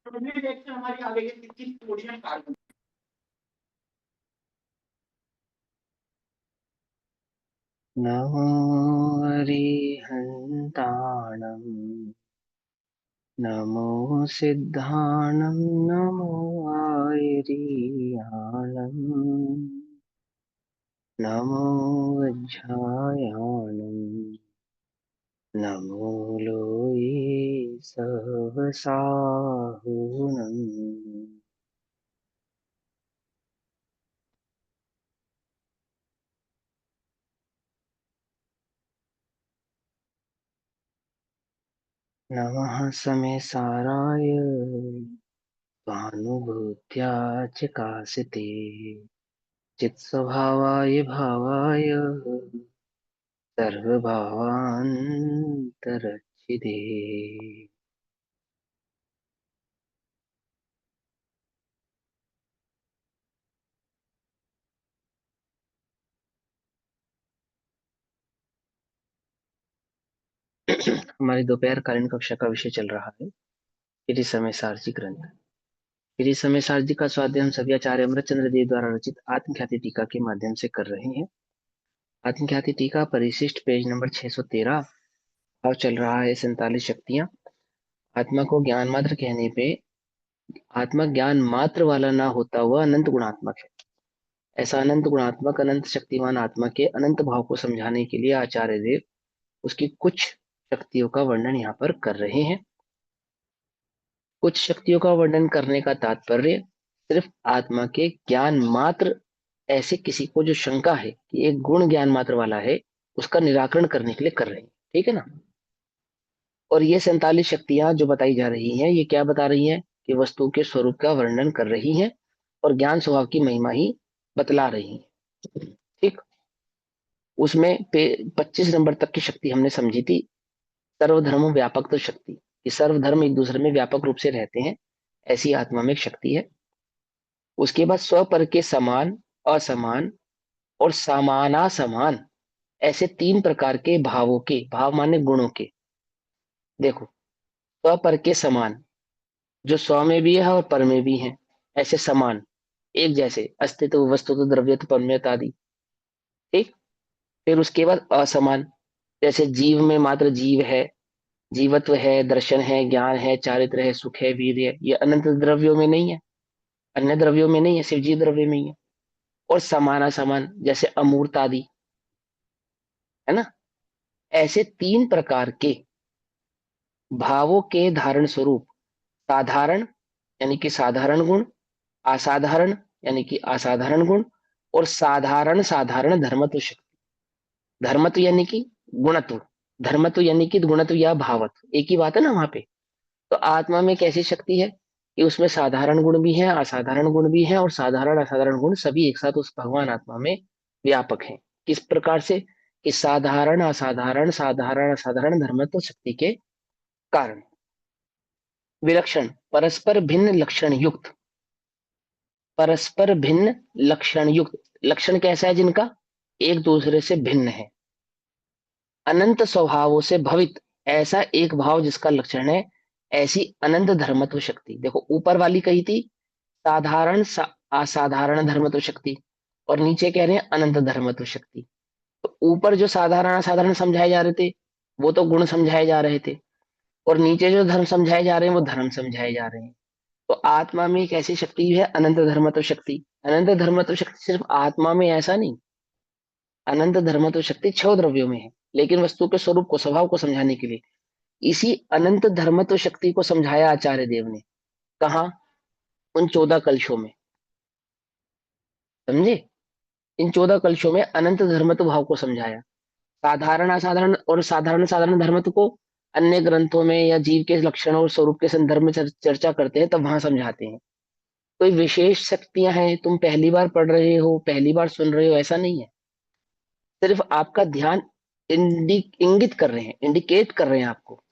तो देखते हैं हमारी आगे की किस पोजीशन कार्बन। नमो अरिहन्ताणम् नमो सिद्धाणं नमो आयर्याणम् नमो वज्रायाणम् नमो लोये सहसाहुनम्। नमः समेसाराय स्वानुभूत्या च कासिते चित्स्वभावाय भावाय सर्वभावान्तरच्छिदे। हमारी दोपहर कालीन कक्षा का विषय चल रहा है श्री समय सारची ग्रंथ। श्री समय सारची का स्वाध्याय हम सभी आचार्य अमृतचंद्र देव द्वारा रचित आत्मख्याति टीका के माध्यम से कर रहे हैं। आत्मख्याति टीका परिशिष्ट पेज नंबर 613। भाव चल रहा है 47 शक्तियां। आत्मा को ज्ञान मात्र कहने पे आत्मा ज्ञान मात्र वाला ना होता हुआ अनंत गुणात्मक है। ऐसा अनंत गुणात्मक अनंत शक्तिमान आत्मा के अनंत भाव को समझाने के लिए आचार्य देव उसकी कुछ शक्तियों का वर्णन यहाँ पर कर रहे हैं। कुछ शक्तियों का वर्णन करने का तात्पर्य सिर्फ आत्मा के ज्ञान मात्र, ऐसे किसी को जो शंका है कि एक गुण ज्ञान मात्र वाला है, उसका निराकरण करने के लिए कर रहे हैं। ठीक है ना। और ये 47 शक्तियां जो बताई जा रही हैं, ये क्या बता रही हैं कि वस्तु के स्वरूप का वर्णन कर रही हैं और ज्ञान स्वभाव की महिमा ही बतला रही हैं। ठीक। उसमें 25 नंबर तक की शक्ति हमने समझी थी, सर्वधर्म व्यापक तो शक्ति, कि सर्वधर्म एक दूसरे में व्यापक रूप से रहते हैं, ऐसी आत्मा में एक शक्ति है। उसके बाद स्वपर के समान, असमान और समानासमान, ऐसे 3 प्रकार के भावों के, भाव माने गुणों के। देखो, स्वपर के समान, जो स्व में भी है और पर में भी है, ऐसे समान, एक जैसे, अस्तित्व, वस्तुत्व, द्रव्यत्व, परमेयत आदि। ठीक। फिर उसके बाद असमान, जैसे जीव में मात्र जीव है, जीवत्व है, दर्शन है, ज्ञान है, चारित्र है, सुख है, वीर है, ये अनंत द्रव्यों में नहीं है, अन्य द्रव्यों में नहीं है, सिर्फ जीव द्रव्य में ही है। और समाना समान, जैसे अमूर्त आदि, है ना। ऐसे 3 प्रकार के भावों के धारण स्वरूप साधारण यानी कि साधारण गुण, असाधारण यानी कि असाधारण गुण, और साधारण साधारण धर्मत्व शक्ति। धर्मत्व यानी कि गुणत्व, धर्मत्व यानी कि गुणत्व या भावत्व, एक ही बात है ना वहां पे। तो आत्मा में कैसी शक्ति है कि उसमें साधारण गुण भी है, असाधारण गुण भी है, और साधारण असाधारण गुण सभी एक साथ उस भगवान आत्मा में व्यापक है। किस प्रकार से कि साधारण असाधारण साधारण असाधारण धर्मत्व शक्ति के कारण। विलक्षण, परस्पर भिन्न लक्षण युक्त, परस्पर भिन्न लक्षण युक्त, लक्षण कैसा है जिनका एक दूसरे से भिन्न है। अनंत स्वभावों से भवित, ऐसा एक भाव जिसका लक्षण है, ऐसी अनंत धर्मत्व शक्ति। देखो, ऊपर वाली कही थी साधारण असाधारण धर्मत्व शक्ति, और नीचे कह रहे हैं अनंत धर्मत्व शक्ति। तो ऊपर जो साधारण असाधारण समझाए जा रहे थे, वो तो गुण समझाए जा रहे थे, और नीचे जो धर्म समझाए जा रहे हैं वो धर्म समझाए जा रहे हैं। तो आत्मा में एक ऐसी शक्ति है अनंत धर्मत्व शक्ति। अनंत धर्मत्व शक्ति सिर्फ आत्मा में ऐसा नहीं, अनंत धर्मत्व शक्ति 6 द्रव्यों में है, लेकिन वस्तु के स्वरूप को, स्वभाव को समझाने के लिए इसी अनंत धर्मत्व शक्ति को समझाया आचार्य देव ने। कहा? उन 14 कलशों में। समझे? इन 14 कलशों में अनंत धर्मत्व भाव को समझाया। साधारण असाधारण और साधारण साधारण धर्मत्व को अन्य ग्रंथों में या जीव के लक्षणों और स्वरूप के संदर्भ में चर्चा करते हैं, तब वहां समझाते हैं। कोई विशेष शक्तियां हैं, तुम पहली बार पढ़ रहे हो, पहली बार सुन रहे हो, ऐसा नहीं है। सिर्फ आपका ध्यान इंगित कर रहे हैं, इंडिकेट कर रहे हैं आपको।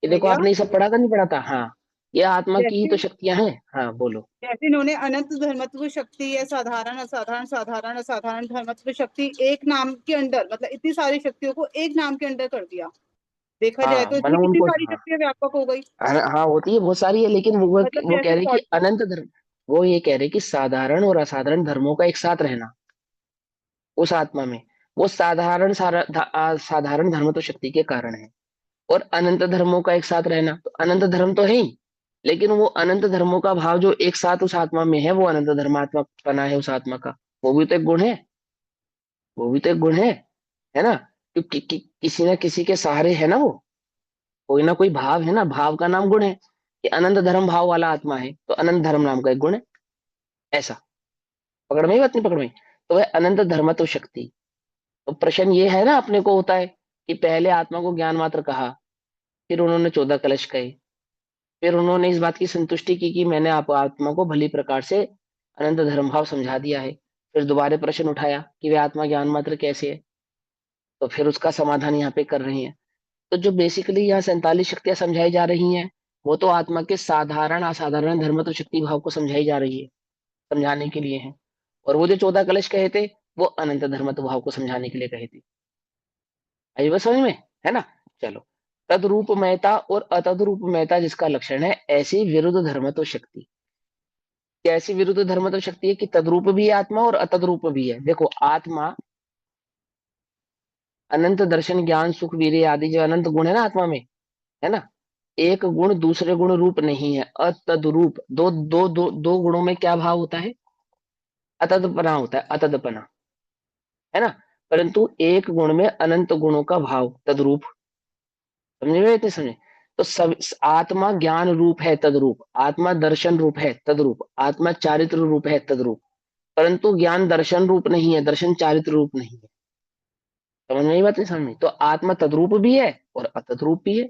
ये देखो, भैया आपने ये सब पढ़ा था नहीं पढ़ा था? हाँ, ये आत्मा की ही जैसे तो शक्तियां हैं। हाँ बोलो। जैसे इन्होंने अनंत धर्मत्व शक्ति या साधारण असाधारण साधारण असाधारण धर्मत्व शक्ति एक नाम के अंदर, मतलब इतनी सारी शक्तियों को एक नाम के अंदर कर दिया। देखा जाए हाँ तो इसमें मतलब कितनी उनको, सारी हाँ शक्तियां व्यापक हो गई। हाँ हाँ, होती है बहुत सारी है, लेकिन मतलब वो कह जैसे रहे कि अनंत धर्म, वो ये कह रहे कि साधारण और असाधारण धर्मों का एक साथ रहना उस आत्मा में, वो साधारण धर्म तो शक्ति के कारण है, और अनंत धर्मों का एक साथ रहना, तो अनंत धर्म तो है ही, लेकिन वो अनंत धर्मों का भाव जो एक साथ उस आत्मा में है, वो अनंत धर्मात्मा बना है उस आत्मा का, वो भी तो एक गुण है, वो भी तो एक गुण है ना, क्योंकि किसी ना किसी के सहारे है ना वो, कोई ना कोई भाव है ना, भाव का नाम गुण है, कि अनंत धर्म भाव वाला आत्मा है तो अनंत धर्म नाम का एक गुण है, ऐसा। पकड़ में ही बात नहीं, पकड़ में ही? तो वह अनंत धर्म तो शक्ति। तो प्रश्न ये है ना अपने को होता है कि पहले आत्मा को ज्ञान मात्र कहा, फिर उन्होंने 14 कलश कहे, फिर उन्होंने इस बात की संतुष्टि की कि मैंने आप आत्मा को भली प्रकार से अनंत धर्म भाव समझा दिया है, फिर दोबारा प्रश्न उठाया कि वे आत्मा ज्ञान मात्र कैसे है, तो फिर उसका समाधान यहाँ पे कर रहे हैं। तो जो बेसिकली यहाँ 47 शक्तियां समझाई जा रही हैं, वो तो आत्मा के साधारण असाधारण धर्म तो शक्ति भाव को समझाई जा रही है, समझाने के लिए है। और वो जो 14 कलश कहे थे, वो अनंत धर्मत्व भाव को समझाने के लिए कहे थे। आई बात समझ में? है ना? चलो, तद्रूपमयता और अतद्रूपमयता जिसका लक्षण है, ऐसी विरुद्ध धर्मत्व शक्ति। कैसी विरुद्ध धर्मत्व शक्ति है कि तद्रूप भी है आत्मा और अतद्रूप भी है। देखो, आत्मा अनंत दर्शन ज्ञान सुख वीर्य आदि जो अनंत गुण है ना आत्मा में, है ना, एक गुण दूसरे गुण रूप नहीं है, अतद्रूप। दो गुणों में क्या भाव होता है? अतदपना होता है, अतदपना, है ना। परंतु एक गुण में अनंत गुणों का भाव तद्रूप। समझ में? इतने समझे? तो सब आत्मा ज्ञान रूप है तद्रूप, आत्मा दर्शन रूप है तद्रूप, आत्मा चारित्र रूप है तद्रूप, परंतु ज्ञान दर्शन रूप नहीं है, दर्शन चारित्र रूप नहीं है। समझ में? ये बात नहीं समझ में? तो आत्मा तद्रूप भी है और अतद्रूप भी है।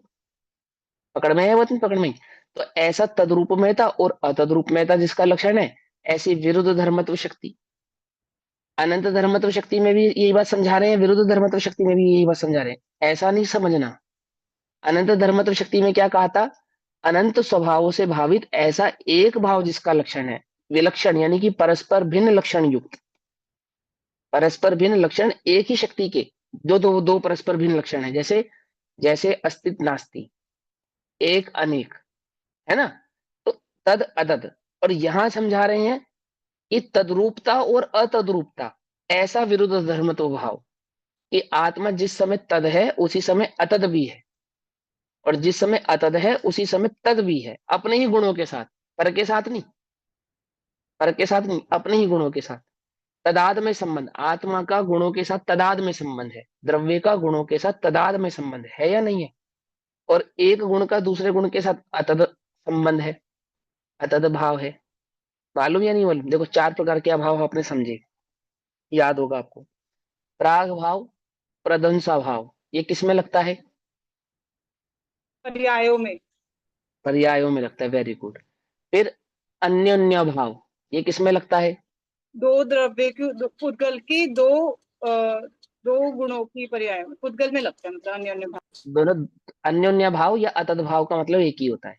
पकड़ में है बात नहीं? पकड़ में? तो ऐसा तद्रूपमयता और अतद्रूपमयता जिसका लक्षण है, ऐसी विरुद्ध धर्मत्व शक्ति। अनंत धर्मत्व शक्ति में भी यही बात समझा रहे हैं, विरुद्ध धर्मत्व शक्ति में भी यही बात समझा रहे हैं। ऐसा नहीं समझना। अनंत धर्मत्व शक्ति में क्या कहा था? अनंत स्वभावों से भावित ऐसा एक भाव जिसका लक्षण है विलक्षण, यानी कि परस्पर भिन्न लक्षण युक्त। परस्पर भिन्न लक्षण एक ही शक्ति के, दो परस्पर भिन्न लक्षण है, जैसे जैसे अस्तित्व नास्ति, एक अनेक, है ना। तो तद अतद, और यहां समझा रहे हैं कि तद्रूपता और अतद्रूपता, ऐसा विरुद्ध धर्मत्व भाव कि आत्मा जिस समय तद है उसी समय अतद भी है, और जिस समय अतद है उसी समय तद भी है, अपने ही गुणों के साथ, पर के साथ नहीं, पर के साथ नहीं, अपने ही गुणों के साथ। तदाद में संबंध, आत्मा का गुणों के साथ तदाद में संबंध है, द्रव्य का गुणों के साथ तदाद में संबंध है या नहीं है? और एक गुण का दूसरे गुण के साथ अतद संबंध है, अतद भाव है। मालूम या नहीं मालूम? देखो, 4 प्रकार के अभाव आपने समझे, याद होगा आपको। प्राग भाव, प्रध्वंसा भाव, ये किस में लगता है? पर्यायों में। पर्यायों में लगता है, वेरी गुड। फिर अन्योन्य भाव, ये किस में लगता है? दो द्रव्य की पुद्गल की दो गुणों की पर्याय में, पुद्गल में लगता है, मतलब अन्य अन्य भाव। दोनों। अन्योन्य भाव या अतद भाव का मतलब एक ही होता है।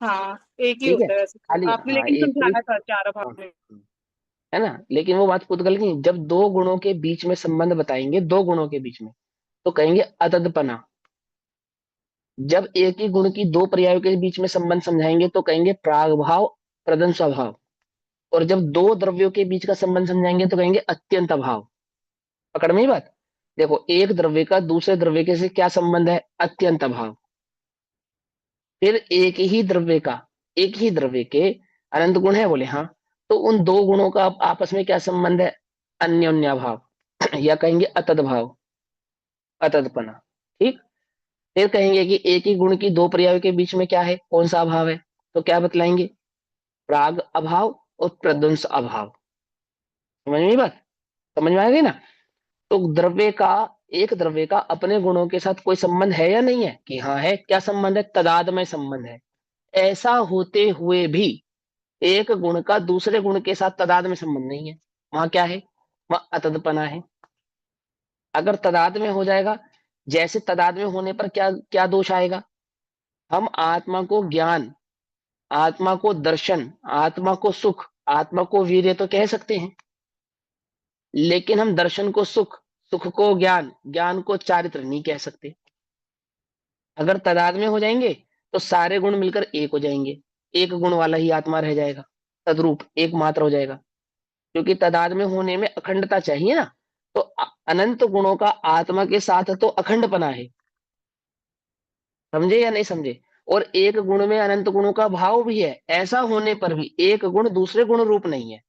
हाँ, एक ही ठीक है, होता है वैसे तो। खाली आपने हाँ लेकिन एक ही। समझाया था चार भाव हाँ, में। है ना, लेकिन वो बात पुद्गल की, जब दो गुणों के बीच में संबंध बताएंगे, दो गुणों के बीच में, तो कहेंगे अतदपना। जब एक ही गुण की दो पर्यायों के बीच में संबंध समझाएंगे तो कहेंगे प्राग भाव, प्रदंश भाव। और जब दो द्रव्यों के बीच का संबंध समझाएंगे तो कहेंगे अत्यंत भाव। पकड़ में ही बात? देखो, एक द्रव्य का दूसरे द्रव्य के से क्या संबंध है? अत्यंत भाव। फिर एक ही द्रव्य के अनंत गुण है, बोले हाँ, तो उन दो गुणों का आपस में क्या संबंध है? अन्योन्या भाव या कहेंगे अतद भाव, अतदपना। ठीक। फिर कहेंगे कि एक ही गुण की दो पर्यायों के बीच में क्या है, कौन सा अभाव है? तो क्या बतलाएंगे? प्राग अभाव और प्रध्वंस अभाव। समझ में आई बात? समझ में आ गई ना? तो एक द्रव्य का अपने गुणों के साथ कोई संबंध है या नहीं है? कि हाँ है। क्या संबंध है? तदादमय संबंध है। ऐसा होते हुए भी एक गुण का दूसरे गुण के साथ तदाद में संबंध नहीं है, वहां क्या है? वहां अतदपना है। अगर तदाद में हो जाएगा, जैसे तदाद में होने पर क्या क्या दोष आएगा? हम आत्मा को ज्ञान, आत्मा को दर्शन, आत्मा को सुख, आत्मा को वीर्य तो कह सकते हैं, लेकिन हम दर्शन को सुख, सुख को ज्ञान, ज्ञान को चारित्र नहीं कह सकते। अगर तादाद में हो जाएंगे तो सारे गुण मिलकर एक हो जाएंगे, एक गुण वाला ही आत्मा रह जाएगा, तद्रूप एक मात्र हो जाएगा। क्योंकि तादाद में होने में अखंडता चाहिए ना, तो अनंत गुणों का आत्मा के साथ तो अखंडपना है, समझे या नहीं समझे। और एक गुण में अनंत गुणों का भाव भी है, ऐसा होने पर भी एक गुण दूसरे गुण रूप नहीं है,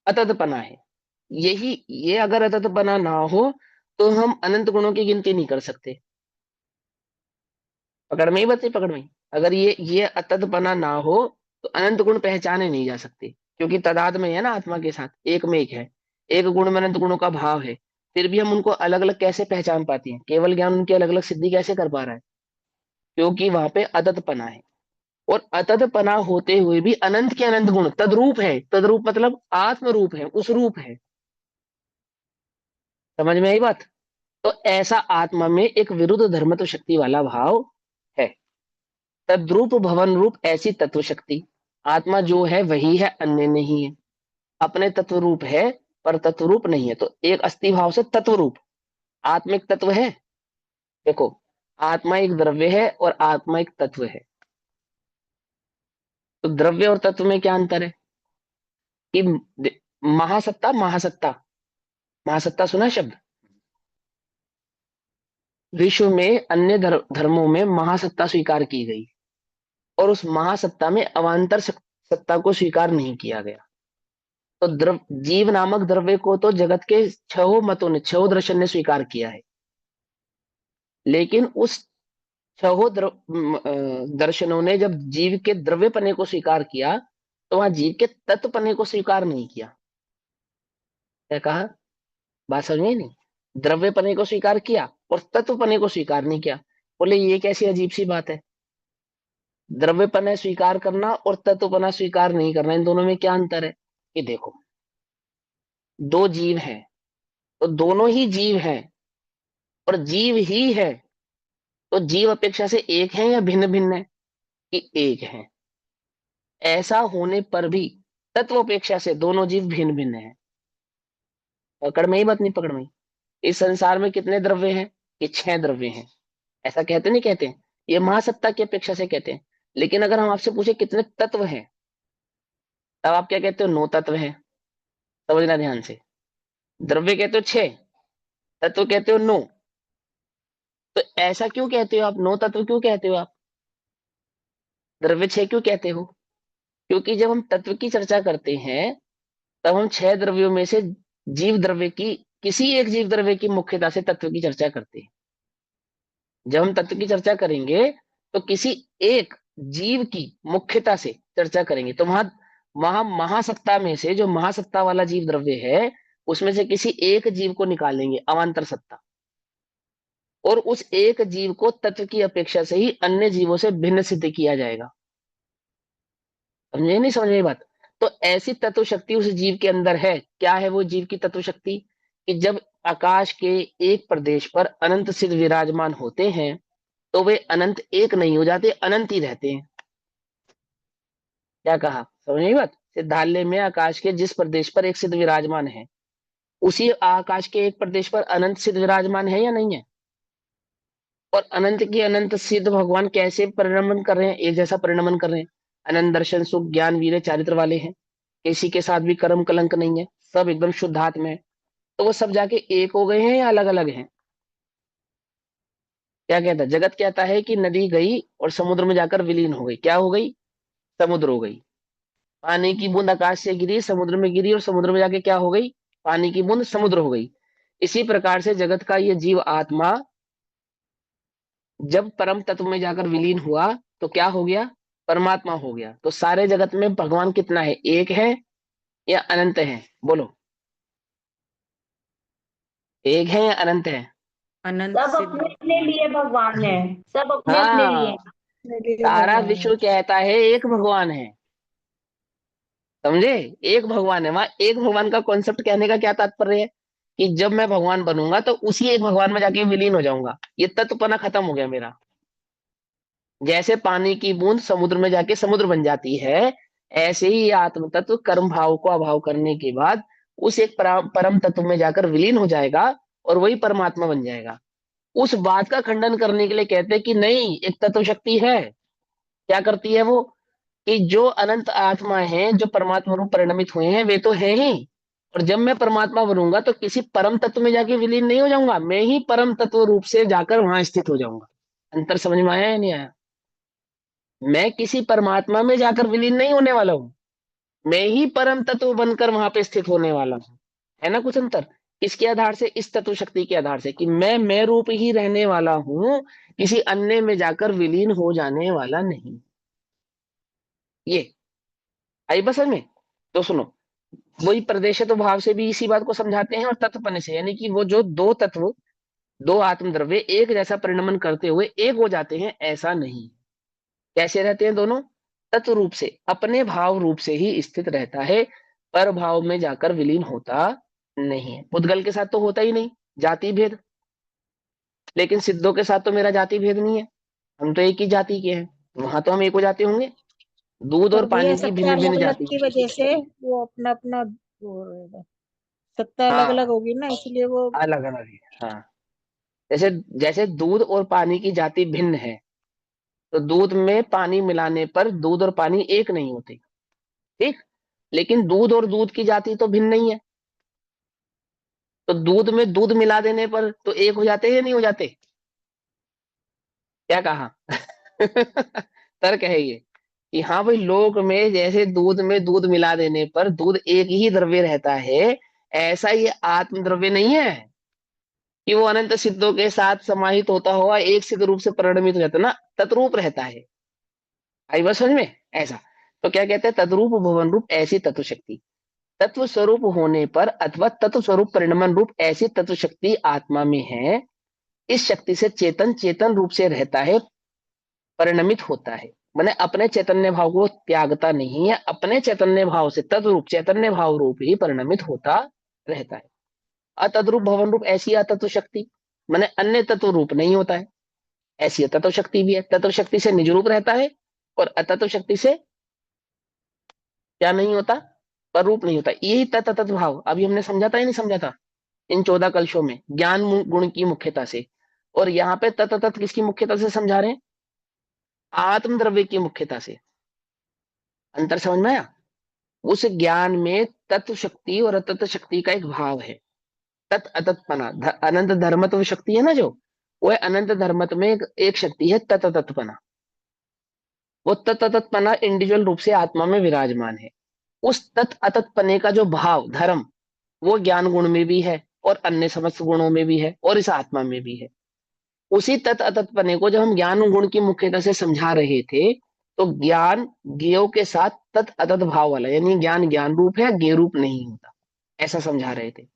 अतदपना है। यही ये अगर अतदपना ना हो तो हम अनंत गुणों की गिनती नहीं कर सकते। पकड़ में ही बच्चे, पकड़ में ही। अगर ये अतदपना ना हो तो अनंत गुण पहचाने नहीं जा सकते, क्योंकि तादाद में है ना, आत्मा के साथ एक में एक है, एक गुण में अनंत गुणों का भाव है। फिर भी हम उनको अलग अलग कैसे पहचान पाते हैं, केवल ज्ञान उनकी अलग अलग सिद्धि कैसे कर पा रहा है, क्योंकि वहां पे अतदपना है। और अतदपना होते हुए भी अनंत के अनंत गुण तद्रूप है, तद्रूप मतलब आत्म रूप है, उस रूप है। समझ में आई बात। तो ऐसा आत्मा में एक विरुद्ध धर्मत्व शक्ति वाला भाव है। तद्रूप भवन रूप ऐसी तत्व शक्ति, आत्मा जो है वही है, अन्य नहीं है। अपने तत्व रूप है पर तत्व रूप नहीं है। तो एक अस्थि भाव से तत्व रूप आत्मिक तत्व है। देखो, आत्मा एक द्रव्य है और आत्मा एक तत्व है। तो द्रव्य और तत्व में क्या अंतर है कि महासत्ता महासत्ता, महासत्ता सुना शब्द। विश्व में अन्य धर्मों में महासत्ता स्वीकार की गई और उस महासत्ता में अवांतर सत्ता को स्वीकार नहीं किया गया। तो जीव नामक द्रव्य को तो जगत के छह मतों ने, छह दर्शन ने स्वीकार किया है, लेकिन उस छह दर्शनों ने जब जीव के द्रव्यपने को स्वीकार किया तो वहां जीव के तत्वपने को स्वीकार नहीं किया। क्या कहा, बात समझ में नहीं। द्रव्यपने को स्वीकार किया और तत्वपने को स्वीकार नहीं किया। बोले ये कैसी अजीब सी बात है, द्रव्यपना स्वीकार करना और तत्वपना स्वीकार नहीं करना, इन दोनों में क्या अंतर है। ये देखो, दो जीव हैं तो दोनों ही जीव हैं और जीव ही है, तो जीव अपेक्षा से एक है या भिन्न भिन्न है, कि एक है। ऐसा होने पर भी तत्व अपेक्षा से दोनों जीव भिन्न भिन्न है। पकड़ में ही बात नहीं, पकड़ में ही। इस संसार में कितने द्रव्य हैं, ये 6 द्रव्य हैं। ऐसा कहते नहीं कहते हैं, ये महासत्ता की अपेक्षा से कहते हैं। लेकिन अगर हम आपसे पूछे कितने तत्व हैं, तब आप क्या कहते हो, 9 तत्व हैं। समझना ध्यान से। द्रव्य कहते हो 6, तत्व कहते हो 9। तो ऐसा क्यों कहते हो आप, 9 तत्व क्यों कहते हो आप, द्रव्य 6 क्यों कहते हो। क्योंकि जब हम तत्व की चर्चा करते हैं तब हम 6 द्रव्यों में से जीव द्रव्य की, किसी एक जीव द्रव्य की मुख्यता से तत्व की चर्चा करते हैं। जब हम तत्व की चर्चा करेंगे तो किसी एक जीव की मुख्यता से चर्चा करेंगे, तो वहां वहां महासत्ता में से जो महासत्ता वाला जीव द्रव्य है उसमें से किसी एक जीव को निकालेंगे, अवांतर सत्ता, और उस एक जीव को तत्व की अपेक्षा से ही अन्य जीवों से भिन्न सिद्ध किया जाएगा। समझे नहीं, समझ बात। तो ऐसी तत्व शक्ति उस जीव के अंदर है। क्या है वो जीव की तत्व शक्ति, कि जब आकाश के एक प्रदेश पर अनंत सिद्ध विराजमान होते हैं तो वे अनंत एक नहीं हो जाते, अनंत ही रहते हैं। क्या कहा, समझ नहीं बात। सिद्धालय में आकाश के जिस प्रदेश पर एक सिद्ध विराजमान है, उसी आकाश के एक प्रदेश पर अनंत सिद्ध विराजमान है या नहीं है। और अनंत की अनंत सिद्ध भगवान कैसे परिणमन कर रहे हैं, एक जैसा परिणमन कर रहे हैं। अनंत दर्शन सुख ज्ञान वीर चारित्र वाले हैं, किसी के साथ भी कर्म कलंक नहीं है, सब एकदम शुद्ध आत्मा है। तो वो सब जाके एक हो गए हैं या अलग अलग हैं। क्या कहता है जगत, कहता है कि नदी गई और समुद्र में जाकर विलीन हो गई। क्या हो गई, समुद्र हो गई। पानी की बूंद आकाश से गिरी, समुद्र में गिरी, और समुद्र में जाके क्या हो गई, पानी की बूंद समुद्र हो गई। इसी प्रकार से जगत का ये जीव आत्मा जब परम तत्व में जाकर विलीन हुआ तो क्या हो गया, परमात्मा हो गया। तो सारे जगत में भगवान कितना है, एक है या अनंत है, बोलो। एक है या अनंत है। अनंत सब सिद्ध अपने अपने लिए भगवान है, सब अपने अपने लिए। हाँ, सारा विश्व कहता है एक भगवान है, समझे। एक भगवान है, वहां एक भगवान का कॉन्सेप्ट कहने का क्या तात्पर्य है, कि जब मैं भगवान बनूंगा तो उसी एक भगवान में जाके विलीन हो जाऊंगा, ये तत्वपना खत्म हो गया मेरा। जैसे पानी की बूंद समुद्र में जाके समुद्र बन जाती है, ऐसे ही ये आत्म तत्व कर्म भाव को अभाव करने के बाद उस एक परम तत्व में जाकर विलीन हो जाएगा और वही परमात्मा बन जाएगा। उस बात का खंडन करने के लिए कहते हैं कि नहीं, एक तत्व शक्ति है। क्या करती है वो? कि जो अनंत आत्मा है, जो परमात्मा रूप परिणमित हुए हैं, वे तो है ही, और जब मैं परमात्मा बनूंगा तो किसी परम तत्व में जाके विलीन नहीं हो जाऊंगा, मैं ही परम तत्व रूप से जाकर वहां स्थित हो जाऊंगा। अंतर समझ में आया या नहीं आया? मैं किसी परमात्मा में जाकर विलीन नहीं होने वाला हूं, मैं ही परम तत्व बनकर वहां पे स्थित होने वाला हूं। है ना कुछ अंतर? इसके आधार से, इस तत्व शक्ति के आधार से कि मैं रूप ही रहने वाला हूं, किसी अन्य में जाकर विलीन हो जाने वाला नहीं। ये आई बस में। तो सुनो, वही प्रदेश तो भाव से भी इसी बात को समझाते हैं, और तत्वपने से, यानी कि वो जो दो तत्व, दो आत्मद्रव्य एक जैसा परिणमन करते हुए एक हो जाते हैं, ऐसा नहीं। कैसे रहते हैं दोनों? तत्व रूप से, अपने भाव रूप से ही स्थित रहता है, पर भाव में जाकर विलीन होता नहीं है। पुद्गल के साथ तो होता ही नहीं जाति भेद, लेकिन सिद्धों के साथ तो मेरा जाति भेद नहीं है, हम तो एक ही जाति के हैं, वहां तो हम एक हो जाते होंगे। दूध और पर भैया पानी की सत्ता भिन्न अलग भिन्न अलग जाति। की वजह से वो अपना अपना वो रहेगा। सत्ता अलग अलग हाँ, होगी ना, इसलिए वो अलग अलग है। हाँ, जैसे जैसे दूध और पानी की जाति भिन्न है, तो दूध में पानी मिलाने पर दूध और पानी एक नहीं होते, ठीक। लेकिन दूध और दूध की जाति तो भिन्न नहीं है, तो दूध में दूध मिला देने पर तो एक हो जाते हैं या नहीं हो जाते? क्या कहा? तर्क है ये कि हाँ भाई, लोक में जैसे दूध में दूध मिला देने पर दूध एक ही द्रव्य रहता है, ऐसा ये आत्म द्रव्य नहीं है कि वो अनंत सिद्धों के साथ समाहित होता हुआ एक सिद्ध रूप से परिणमित हो जाता है ना, तत्रूप रहता है। आई बात समझ में? ऐसा। तो क्या कहते हैं? तद्रूप भुवन रूप ऐसी तत्व शक्ति, तत्व स्वरूप होने पर अथवा तत्व स्वरूप परिणमन रूप ऐसी तत्व शक्ति आत्मा में है। इस शक्ति से चेतन चेतन रूप से रहता है, परिणमित होता है, मैंने अपने चैतन्य भाव को त्यागता नहीं है, अपने चैतन्य भाव से तद्रूप चैतन्य भाव रूप ही परिणमित होता रहता है। अतद्रूप भवन रूप ऐसी अतत्व शक्ति, मैंने अन्य तत्व रूप नहीं होता है, ऐसी तत्व शक्ति भी है। तत्व शक्ति से निज रूप रहता है, और अतत्व शक्ति से क्या नहीं होता? पर रूप नहीं होता। यही तत्त भाव अभी हमने समझा था या नहीं समझा था इन 14 कलशों में, ज्ञान गुण की मुख्यता से। और यहाँ पे तत्त किसकी मुख्यता से समझा रहे हैं? आत्म द्रव्य की मुख्यता से। अंतर समझ में आया? उस ज्ञान में तत्व शक्ति और अतत्व शक्ति का एक भाव है, तत् अतत्पना, अनंत धर्मत्व शक्ति है ना जो, वो है अनंत धर्मत्व में एक शक्ति है तत् अतत्पना। वो तत् अतत्पना इंडिविजुअल रूप से आत्मा में विराजमान है। उस तत् अतत्पने का जो भाव धर्म, वो ज्ञान गुण में भी है, और अन्य समस्त गुणों में भी है, और इस आत्मा में भी है। उसी तत् अतत्पने को जब हम ज्ञान गुण की मुख्यता से समझा रहे थे, तो ज्ञान ज्ञेय के साथ तत् अतत् भाव वाला, यानी ज्ञान ज्ञान रूप है, ज्ञेय रूप नहीं होता, ऐसा समझा रहे थे।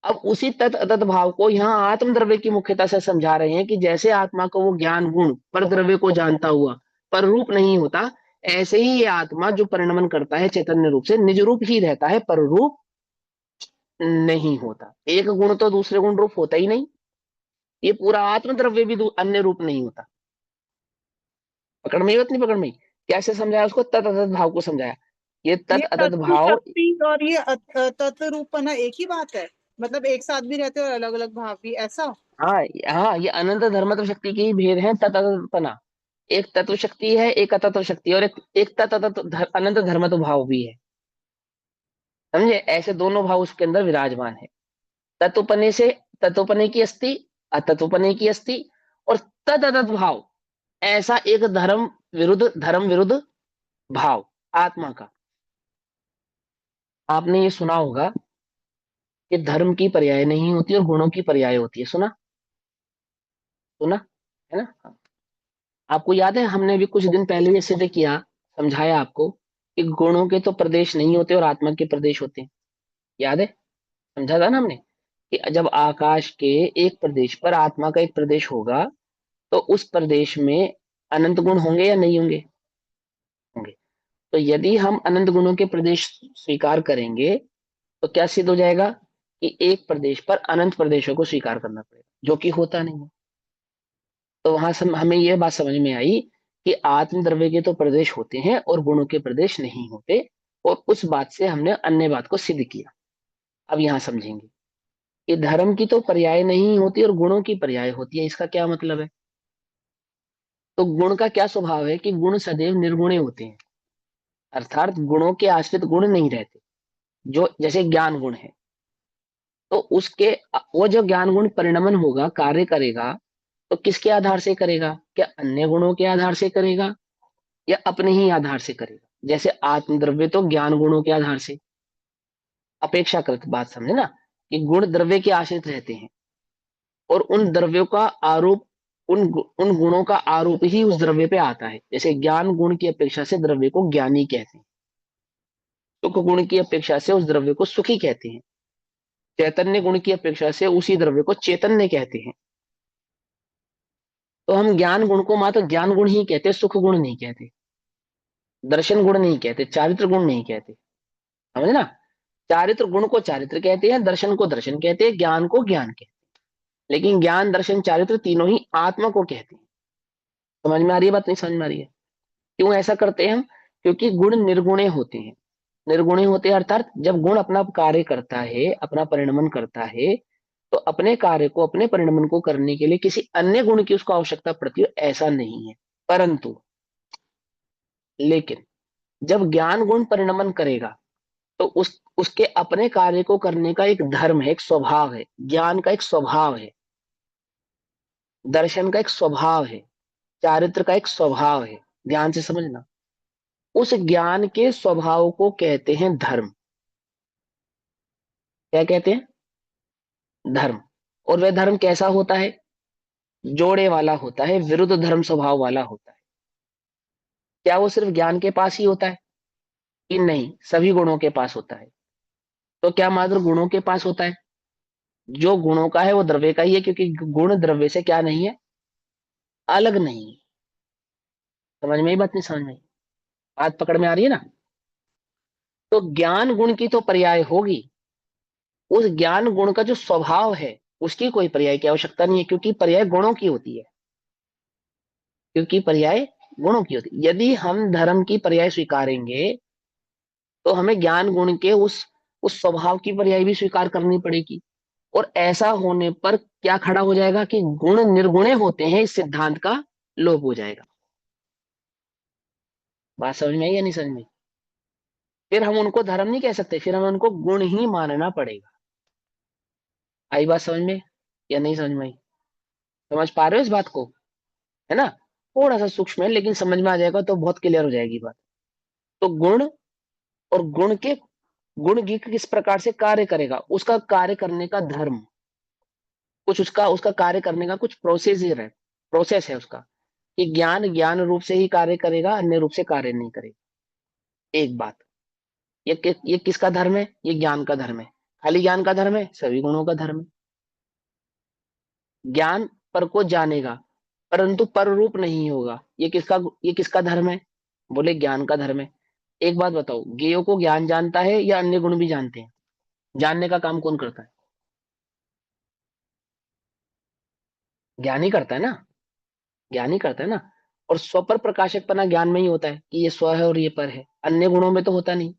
अब उसी तत् अतत् भाव को यहाँ आत्म द्रव्य की मुख्यता से समझा रहे हैं कि जैसे आत्मा को वो ज्ञान गुण पर द्रव्य को जानता हुआ पर रूप नहीं होता, ऐसे ही ये आत्मा जो परिणमन करता है चैतन्य रूप से निज रूप ही रहता है, पर रूप नहीं होता। एक गुण तो दूसरे गुण रूप होता ही नहीं, ये पूरा आत्म द्रव्य भी अन्य रूप नहीं होता। पकड़ में नहीं? पकड़ में? कैसे समझाया उसको? तत् अतत् भाव को समझाया। ये तत् ये अतत् तत्व भाव, शक्ति और ये तत्व रूपना एक ही बात है, मतलब एक साथ भी रहते हैं और अलग अलग भाव भी, ऐसा? हाँ हाँ, ये अनंत धर्मत्व शक्ति के ही भेद है, तत् अतत्पना। एक तत्व शक्ति है, एक अतत्व शक्ति, और एक तत् अनंत धर्मत्व भाव भी है। समझे? ऐसे दोनों भाव उसके अंदर विराजमान है। तत्वपने से तत्वपने की अस्थि, अतत्वपने की अस्थि, और तत् अतत् भाव, ऐसा एक धर्म विरुद्ध भाव आत्मा का। आपने ये सुना होगा कि धर्म की पर्याय नहीं होती और गुणों की पर्याय होती है। सुना? सुना है ना? आपको याद है हमने भी कुछ दिन पहले ये सिद्ध किया, समझाया आपको कि गुणों के तो प्रदेश नहीं होते और आत्मा के प्रदेश होते हैं। याद है? समझा था ना हमने कि जब आकाश के एक प्रदेश पर आत्मा का एक प्रदेश होगा, तो उस प्रदेश में अनंत गुण होंगे या नहीं होंगे? होंगे। तो यदि हम अनंत गुणों के प्रदेश स्वीकार करेंगे, तो क्या सिद्ध हो जाएगा कि एक प्रदेश पर अनंत प्रदेशों को स्वीकार करना पड़ेगा, जो कि होता नहीं है। तो वहां से हमें यह बात समझ में आई कि आत्म द्रव्य के तो प्रदेश होते हैं और गुणों के प्रदेश नहीं होते, और उस बात से हमने अन्य बात को सिद्ध किया। अब यहां समझेंगे ये धर्म की तो पर्याय नहीं होती और गुणों की पर्याय होती है। इसका क्या मतलब है? तो गुण का क्या स्वभाव है कि गुण सदैव निर्गुणे होते हैं, अर्थात गुणों के आश्रित गुण नहीं रहते। जो जैसे ज्ञान गुण है, तो उसके वो जो ज्ञान गुण परिणमन होगा, कार्य करेगा, तो किसके आधार से करेगा? क्या अन्य गुणों के आधार से करेगा या अपने ही आधार से करेगा? जैसे आत्मद्रव्य तो ज्ञान गुणों के आधार से, अपेक्षाकृत बात समझे ना, कि गुण द्रव्य के आश्रित रहते हैं और उन द्रव्यों का आरोप, उन गुणों का आरोप ही उस द्रव्य पे आता है। जैसे ज्ञान गुण की अपेक्षा से द्रव्य को ज्ञानी कहते हैं, सुख गुण की अपेक्षा से उस द्रव्य को सुखी कहते हैं, चैतन्य गुण की अपेक्षा से उसी द्रव्य को चैतन्य कहते हैं। तो हम ज्ञान गुण को मात्र ज्ञान गुण ही कहते, सुख गुण नहीं कहते, दर्शन गुण नहीं कहते, चारित्र गुण नहीं कहते, समझे ना। चारित्र गुण को चारित्र कहते हैं, दर्शन को दर्शन कहते हैं, ज्ञान को ज्ञान कहते हैं, लेकिन ज्ञान दर्शन चारित्र तीनों ही आत्मा को कहते हैं। समझ में आ रही है बात? नहीं समझ में आ रही है? क्यों ऐसा करते हैं हम? क्योंकि गुण निर्गुणे होते हैं। निर्गुणे होते हैं अर्थात जब गुण अपना कार्य करता है, अपना परिणमन करता है, तो अपने कार्य को, अपने परिणमन को करने के लिए किसी अन्य गुण की उसको आवश्यकता पड़ती है, ऐसा नहीं है। परंतु लेकिन जब ज्ञान गुण परिणमन करेगा, तो उसके अपने कार्य को करने का एक धर्म है, एक स्वभाव है। ज्ञान का एक स्वभाव है, दर्शन का एक स्वभाव है, चारित्र का एक स्वभाव है। ध्यान से समझना, उस ज्ञान के स्वभाव को कहते हैं धर्म। क्या कहते हैं? धर्म। और वह धर्म कैसा होता है? जोड़े वाला होता है, विरुद्ध धर्म स्वभाव वाला होता है। क्या वो सिर्फ ज्ञान के पास ही होता है? कि नहीं, सभी गुणों के पास होता है। तो क्या मात्र गुणों के पास होता है? जो गुणों का है वो द्रव्य का ही है, क्योंकि गुण द्रव्य से क्या नहीं है? अलग नहीं है। समझ में ही बात? नहीं समझ में? बात पकड़ में आ रही है ना? तो ज्ञान गुण की तो पर्याय होगी, उस ज्ञान गुण का जो स्वभाव है उसकी कोई पर्याय की आवश्यकता नहीं है, क्योंकि पर्याय गुणों की होती है। क्योंकि पर्याय गुणों की होती है। यदि हम धर्म की पर्याय स्वीकारेंगे, तो हमें ज्ञान गुण के उस स्वभाव की पर्याय भी स्वीकार करनी पड़ेगी। और ऐसा होने पर क्या खड़ा हो जाएगा कि गुण निर्गुणे होते हैं, इस सिद्धांत का लोप हो जाएगा। बात समझ में आई या नहीं समझ में? फिर हम उनको धर्म नहीं कह सकते, फिर हमें उनको गुण ही मानना पड़ेगा। आई बात समझ में या नहीं समझ में आई? समझ पा रहे हो इस बात को? है ना? थोड़ा सा सूक्ष्म है, लेकिन समझ में आ जाएगा तो बहुत क्लियर हो जाएगी बात। तो गुण और गुण की किस प्रकार से कार्य करेगा, उसका कार्य करने का धर्म, कुछ उसका उसका कार्य करने का कुछ प्रोसेस है उसका, कि ज्ञान ज्ञान रूप से ही कार्य करेगा, अन्य रूप से कार्य नहीं करेगा। एक बात, ये किसका धर्म है? ये ज्ञान का धर्म है। खाली ज्ञान का धर्म है? सभी गुणों का धर्म है। ज्ञान पर को जानेगा, परंतु पर रूप नहीं होगा। ये किसका धर्म है? बोले ज्ञान का धर्म है। एक बात बताओ, ज्ञेय को ज्ञान जानता है या अन्य गुण भी जानते हैं? जानने का काम कौन करता है? ज्ञान ही करता है ना। ज्ञान ही करता है ना। और स्व पर प्रकाशकपना ज्ञान में ही होता है कि ये स्व है और ये पर है, अन्य गुणों में तो होता नहीं।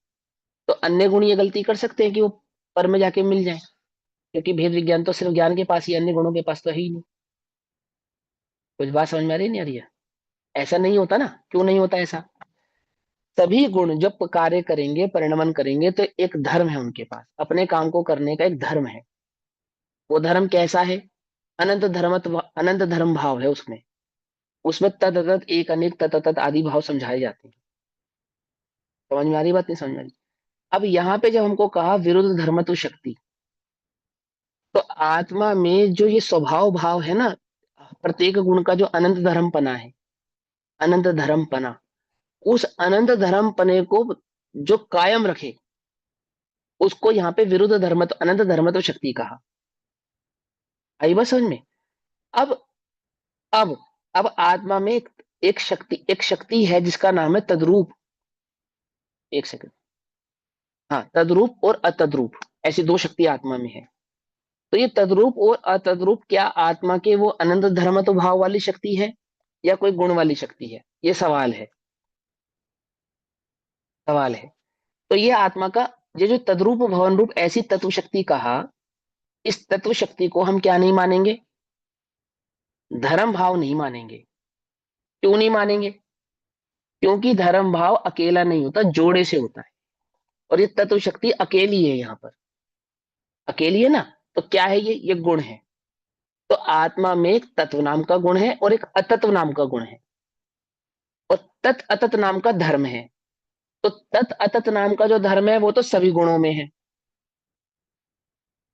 तो अन्य गुण ये गलती कर सकते हैं कि वो पर में जाके मिल जाए, क्योंकि भेद विज्ञान तो सिर्फ ज्ञान के पास ही, अन्य गुणों के पास तो है ही नहीं। कुछ बात समझ में आ रही है नहीं आ रही है? ऐसा नहीं होता ना। क्यों नहीं होता ऐसा? सभी गुण जब कार्य करेंगे, परिणमन करेंगे, तो एक धर्म है उनके पास, अपने काम को करने का एक धर्म है। वो धर्म कैसा है? अनंत धर्म भाव है उसमें। उसमें तदतत एक अनेक ततत आदि भाव समझाए जाते हैं। समझ में आ रही बात? नहीं समझ में आ रही? अब यहाँ पे जब हमको कहा विरुद्ध धर्मत्व शक्ति, तो आत्मा में जो ये स्वभाव भाव है ना, प्रत्येक गुण का जो अनंत धर्मपना है, अनंत धर्मपना, उस अनंत धर्मपने को जो कायम रखे, उसको यहाँ पे विरुद्ध धर्मत्व, अनंत धर्मत्व शक्ति कहा। आई बात समझ में? अब अब अब आत्मा में एक शक्ति है जिसका नाम है तद्रूप। एक सेकंड। हाँ, तद्रूप और अतद्रूप, ऐसी दो शक्ति आत्मा में है। तो ये तद्रूप और अतद्रूप क्या आत्मा के वो अनंत धर्मत्व भाव वाली शक्ति है या कोई गुण वाली शक्ति है? ये सवाल है। सवाल है। तो ये आत्मा का, ये जो तद्रूप भवन रूप ऐसी तत्व शक्ति कहा, इस तत्व शक्ति को हम क्या नहीं मानेंगे? धर्म भाव नहीं मानेंगे। क्यों नहीं मानेंगे? क्योंकि धर्म भाव अकेला नहीं होता, जोड़े से होता है। और ये तत्व शक्ति अकेली है, यहाँ पर अकेली है ना। तो क्या है ये गुण है। तो आत्मा में एक तत्व नाम का गुण है और एक अतत्व नाम का गुण है, और तत् अतत नाम का धर्म है। तो तत् अतत नाम का जो धर्म है वो तो सभी गुणों में है,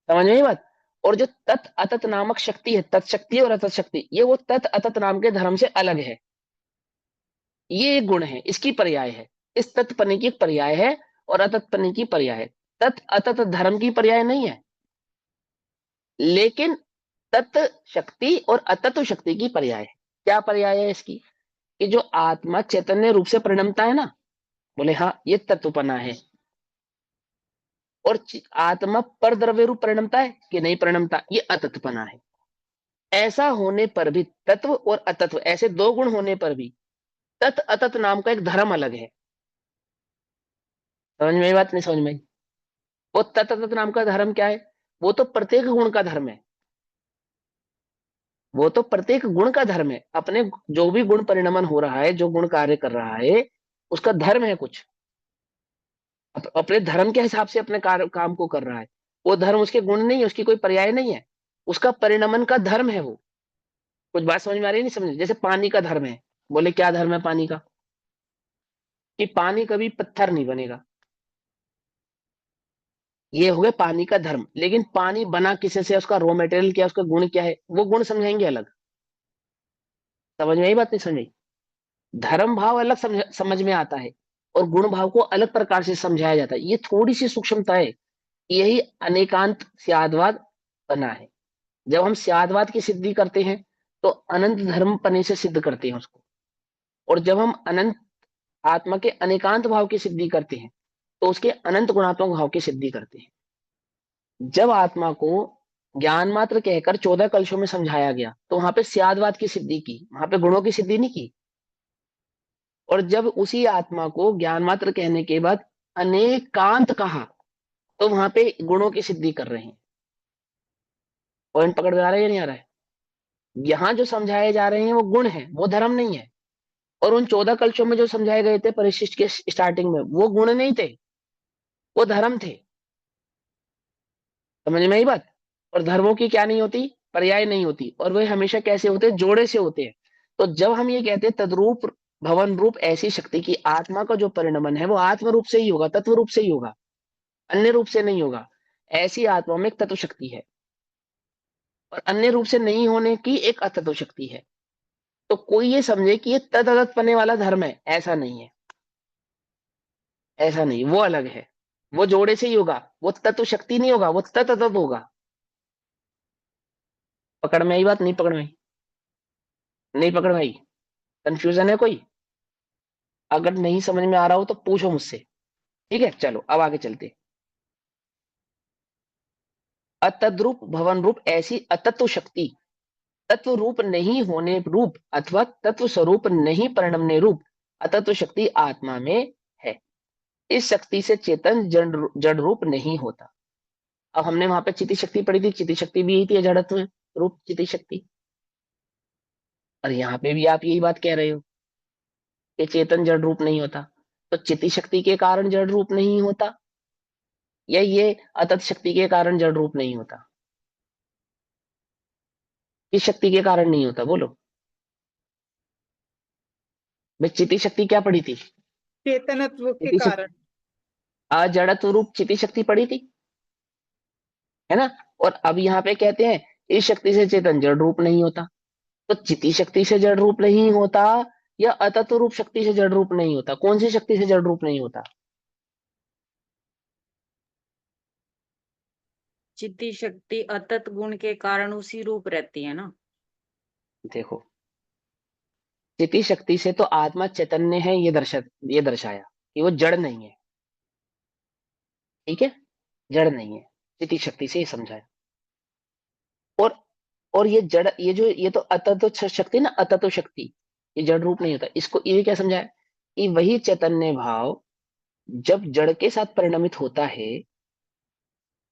समझ में आई बात। और जो तत् अतत नामक शक्ति है, तत् शक्ति और अतत शक्ति, ये वो तत् अतत नाम के धर्म से अलग है। ये एक गुण है, इसकी पर्याय है। इस तत्पने की एक पर्याय है और अतत्पने की पर्याय है। तत् अतत धर्म की पर्याय नहीं है, लेकिन तत् शक्ति और अतत्व शक्ति की पर्याय है। क्या पर्याय है इसकी? कि जो आत्मा चैतन्य रूप से परिणमता है ना, बोले हाँ ये तत्वपना है। और आत्मा पर द्रव्य रूप परिणमता है कि नहीं परिणमता, ये अतत्वपना है। ऐसा होने पर भी तत्व और अतत्व, ऐसे दो गुण होने पर भी तत् अतत नाम का एक धर्म अलग है। समझ में आई बात, नहीं समझ में आई? वो तत् अतत नाम का धर्म क्या है? वो तो प्रत्येक गुण का धर्म है। वो तो प्रत्येक गुण का धर्म है। अपने जो भी गुण परिणमन हो रहा है, जो गुण कार्य कर रहा है, उसका धर्म है कुछ। अपने धर्म के हिसाब से अपने काम को कर रहा है। वो धर्म उसके गुण नहीं है, उसकी कोई पर्याय नहीं है, उसका परिणमन का धर्म है वो। कुछ बात समझ में आ रही है? नहीं समझ? जैसे पानी का धर्म है, बोले क्या धर्म है पानी का? कि पानी कभी पत्थर नहीं बनेगा, ये हो गया पानी का धर्म। लेकिन पानी बना किसे से, उसका रॉ मटेरियल क्या, उसका गुण क्या है, वो गुण समझाएंगे अलग। समझ में आई बात, नहीं समझ आई? धर्म भाव अलग समझ में आता है, और गुण भाव को अलग प्रकार से समझाया जाता है। ये थोड़ी सी सूक्ष्मता है। यही अनेकांत स्यादवाद बना है। जब हम स्यादवाद की सिद्धि करते हैं तो अनंत धर्म पने से सिद्ध करते हैं उसको। और जब हम अनंत आत्मा के अनेकांत भाव की सिद्धि करते हैं तो उसके अनंत गुणात्मक भाव की सिद्धि करते हैं। जब आत्मा को ज्ञान मात्र कहकर 14 कलशों में समझाया गया तो वहां पे स्यादवाद की सिद्धि की, वहां पे गुणों की सिद्धि नहीं की। और जब उसी आत्मा को ज्ञान मात्र कहने के बाद अनेकांत कहा तो वहां पे गुणों की सिद्धि कर रहे हैं। पॉइंट पकड़ में आ रहा है या नहीं आ रहा है? यहाँ जो समझाए जा रहे हैं वो गुण है, वो धर्म नहीं है। और उन 14 कलशों में जो समझाए गए थे परिशिष्ट के स्टार्टिंग में, वो गुण नहीं थे, वो धर्म थे। समझ में आई बात? और धर्मों की क्या नहीं होती? पर्याय नहीं होती। और वे हमेशा कैसे होते हैं? जोड़े से होते हैं। तो जब हम ये कहते हैं तद्रूप भवन रूप ऐसी शक्ति की आत्मा का जो परिणमन है वो आत्म रूप से ही होगा, तत्व रूप से ही होगा, अन्य रूप से नहीं होगा। ऐसी आत्मा में एक तत्व शक्ति है और अन्य रूप से नहीं होने की एक अतत्व शक्ति है। तो कोई ये समझे कि ये तदत पने वाला धर्म है, ऐसा नहीं है। ऐसा नहीं, वो अलग है। वो जोड़े से ही होगा, वो तत्व शक्ति नहीं होगा, वो तत्त होगा। पकड़ में आई बात, नहीं पकड़ में आई? नहीं पकड़ में आई? कंफ्यूजन है कोई? अगर नहीं समझ में आ रहा हो तो पूछो मुझसे। ठीक है, चलो अब आगे चलते। अतद्रूप भवन रूप ऐसी अतत्व शक्ति, तत्व रूप नहीं होने रूप अथवा तत्व स्वरूप नहीं परिणमने रूप अतत्व शक्ति आत्मा में है। इस शक्ति से चेतन जड़ रूप नहीं होता। अब हमने वहां पे चिति शक्ति पढ़ी थी, चिति शक्ति भी यही थी, जड़त्व रूप चिति शक्ति। और यहाँ पे भी आप यही बात कह रहे हो कि चेतन जड़ रूप नहीं होता। तो चिति शक्ति के कारण जड़ रूप नहीं होता, या ये अतत शक्ति के कारण जड़ रूप नहीं होता? किस शक्ति के कारण नहीं होता बोलो? मैं चिति शक्ति क्या पढ़ी थी? चेतनत्व के चिति शक्ति कारण। अजड़त्व रूप चिति शक्ति पढ़ी थी, है ना। और अब यहाँ पे कहते हैं इस शक्ति से चेतन जड़ रूप नहीं होता। तो चिति शक्ति से जड़ रूप नहीं होता या अतत्व रूप शक्ति से जड़ रूप नहीं होता? कौन सी शक्ति से जड़ रूप नहीं होता? चित्ती शक्ति अतत गुण के कारण उसी रूप रहती है ना। देखो, चिति शक्ति से तो आत्मा चैतन्य है, ये दर्शाया कि वो जड़ नहीं है। ठीक है, जड़ नहीं है, चिति शक्ति से ये समझाया। और और ये जड़, ये तो अतत्व शक्ति ना, अतत्व शक्ति, ये जड़ रूप नहीं होता। इसको ये क्या समझाया कि वही चैतन्य भाव जब जड़ के साथ परिणमित होता है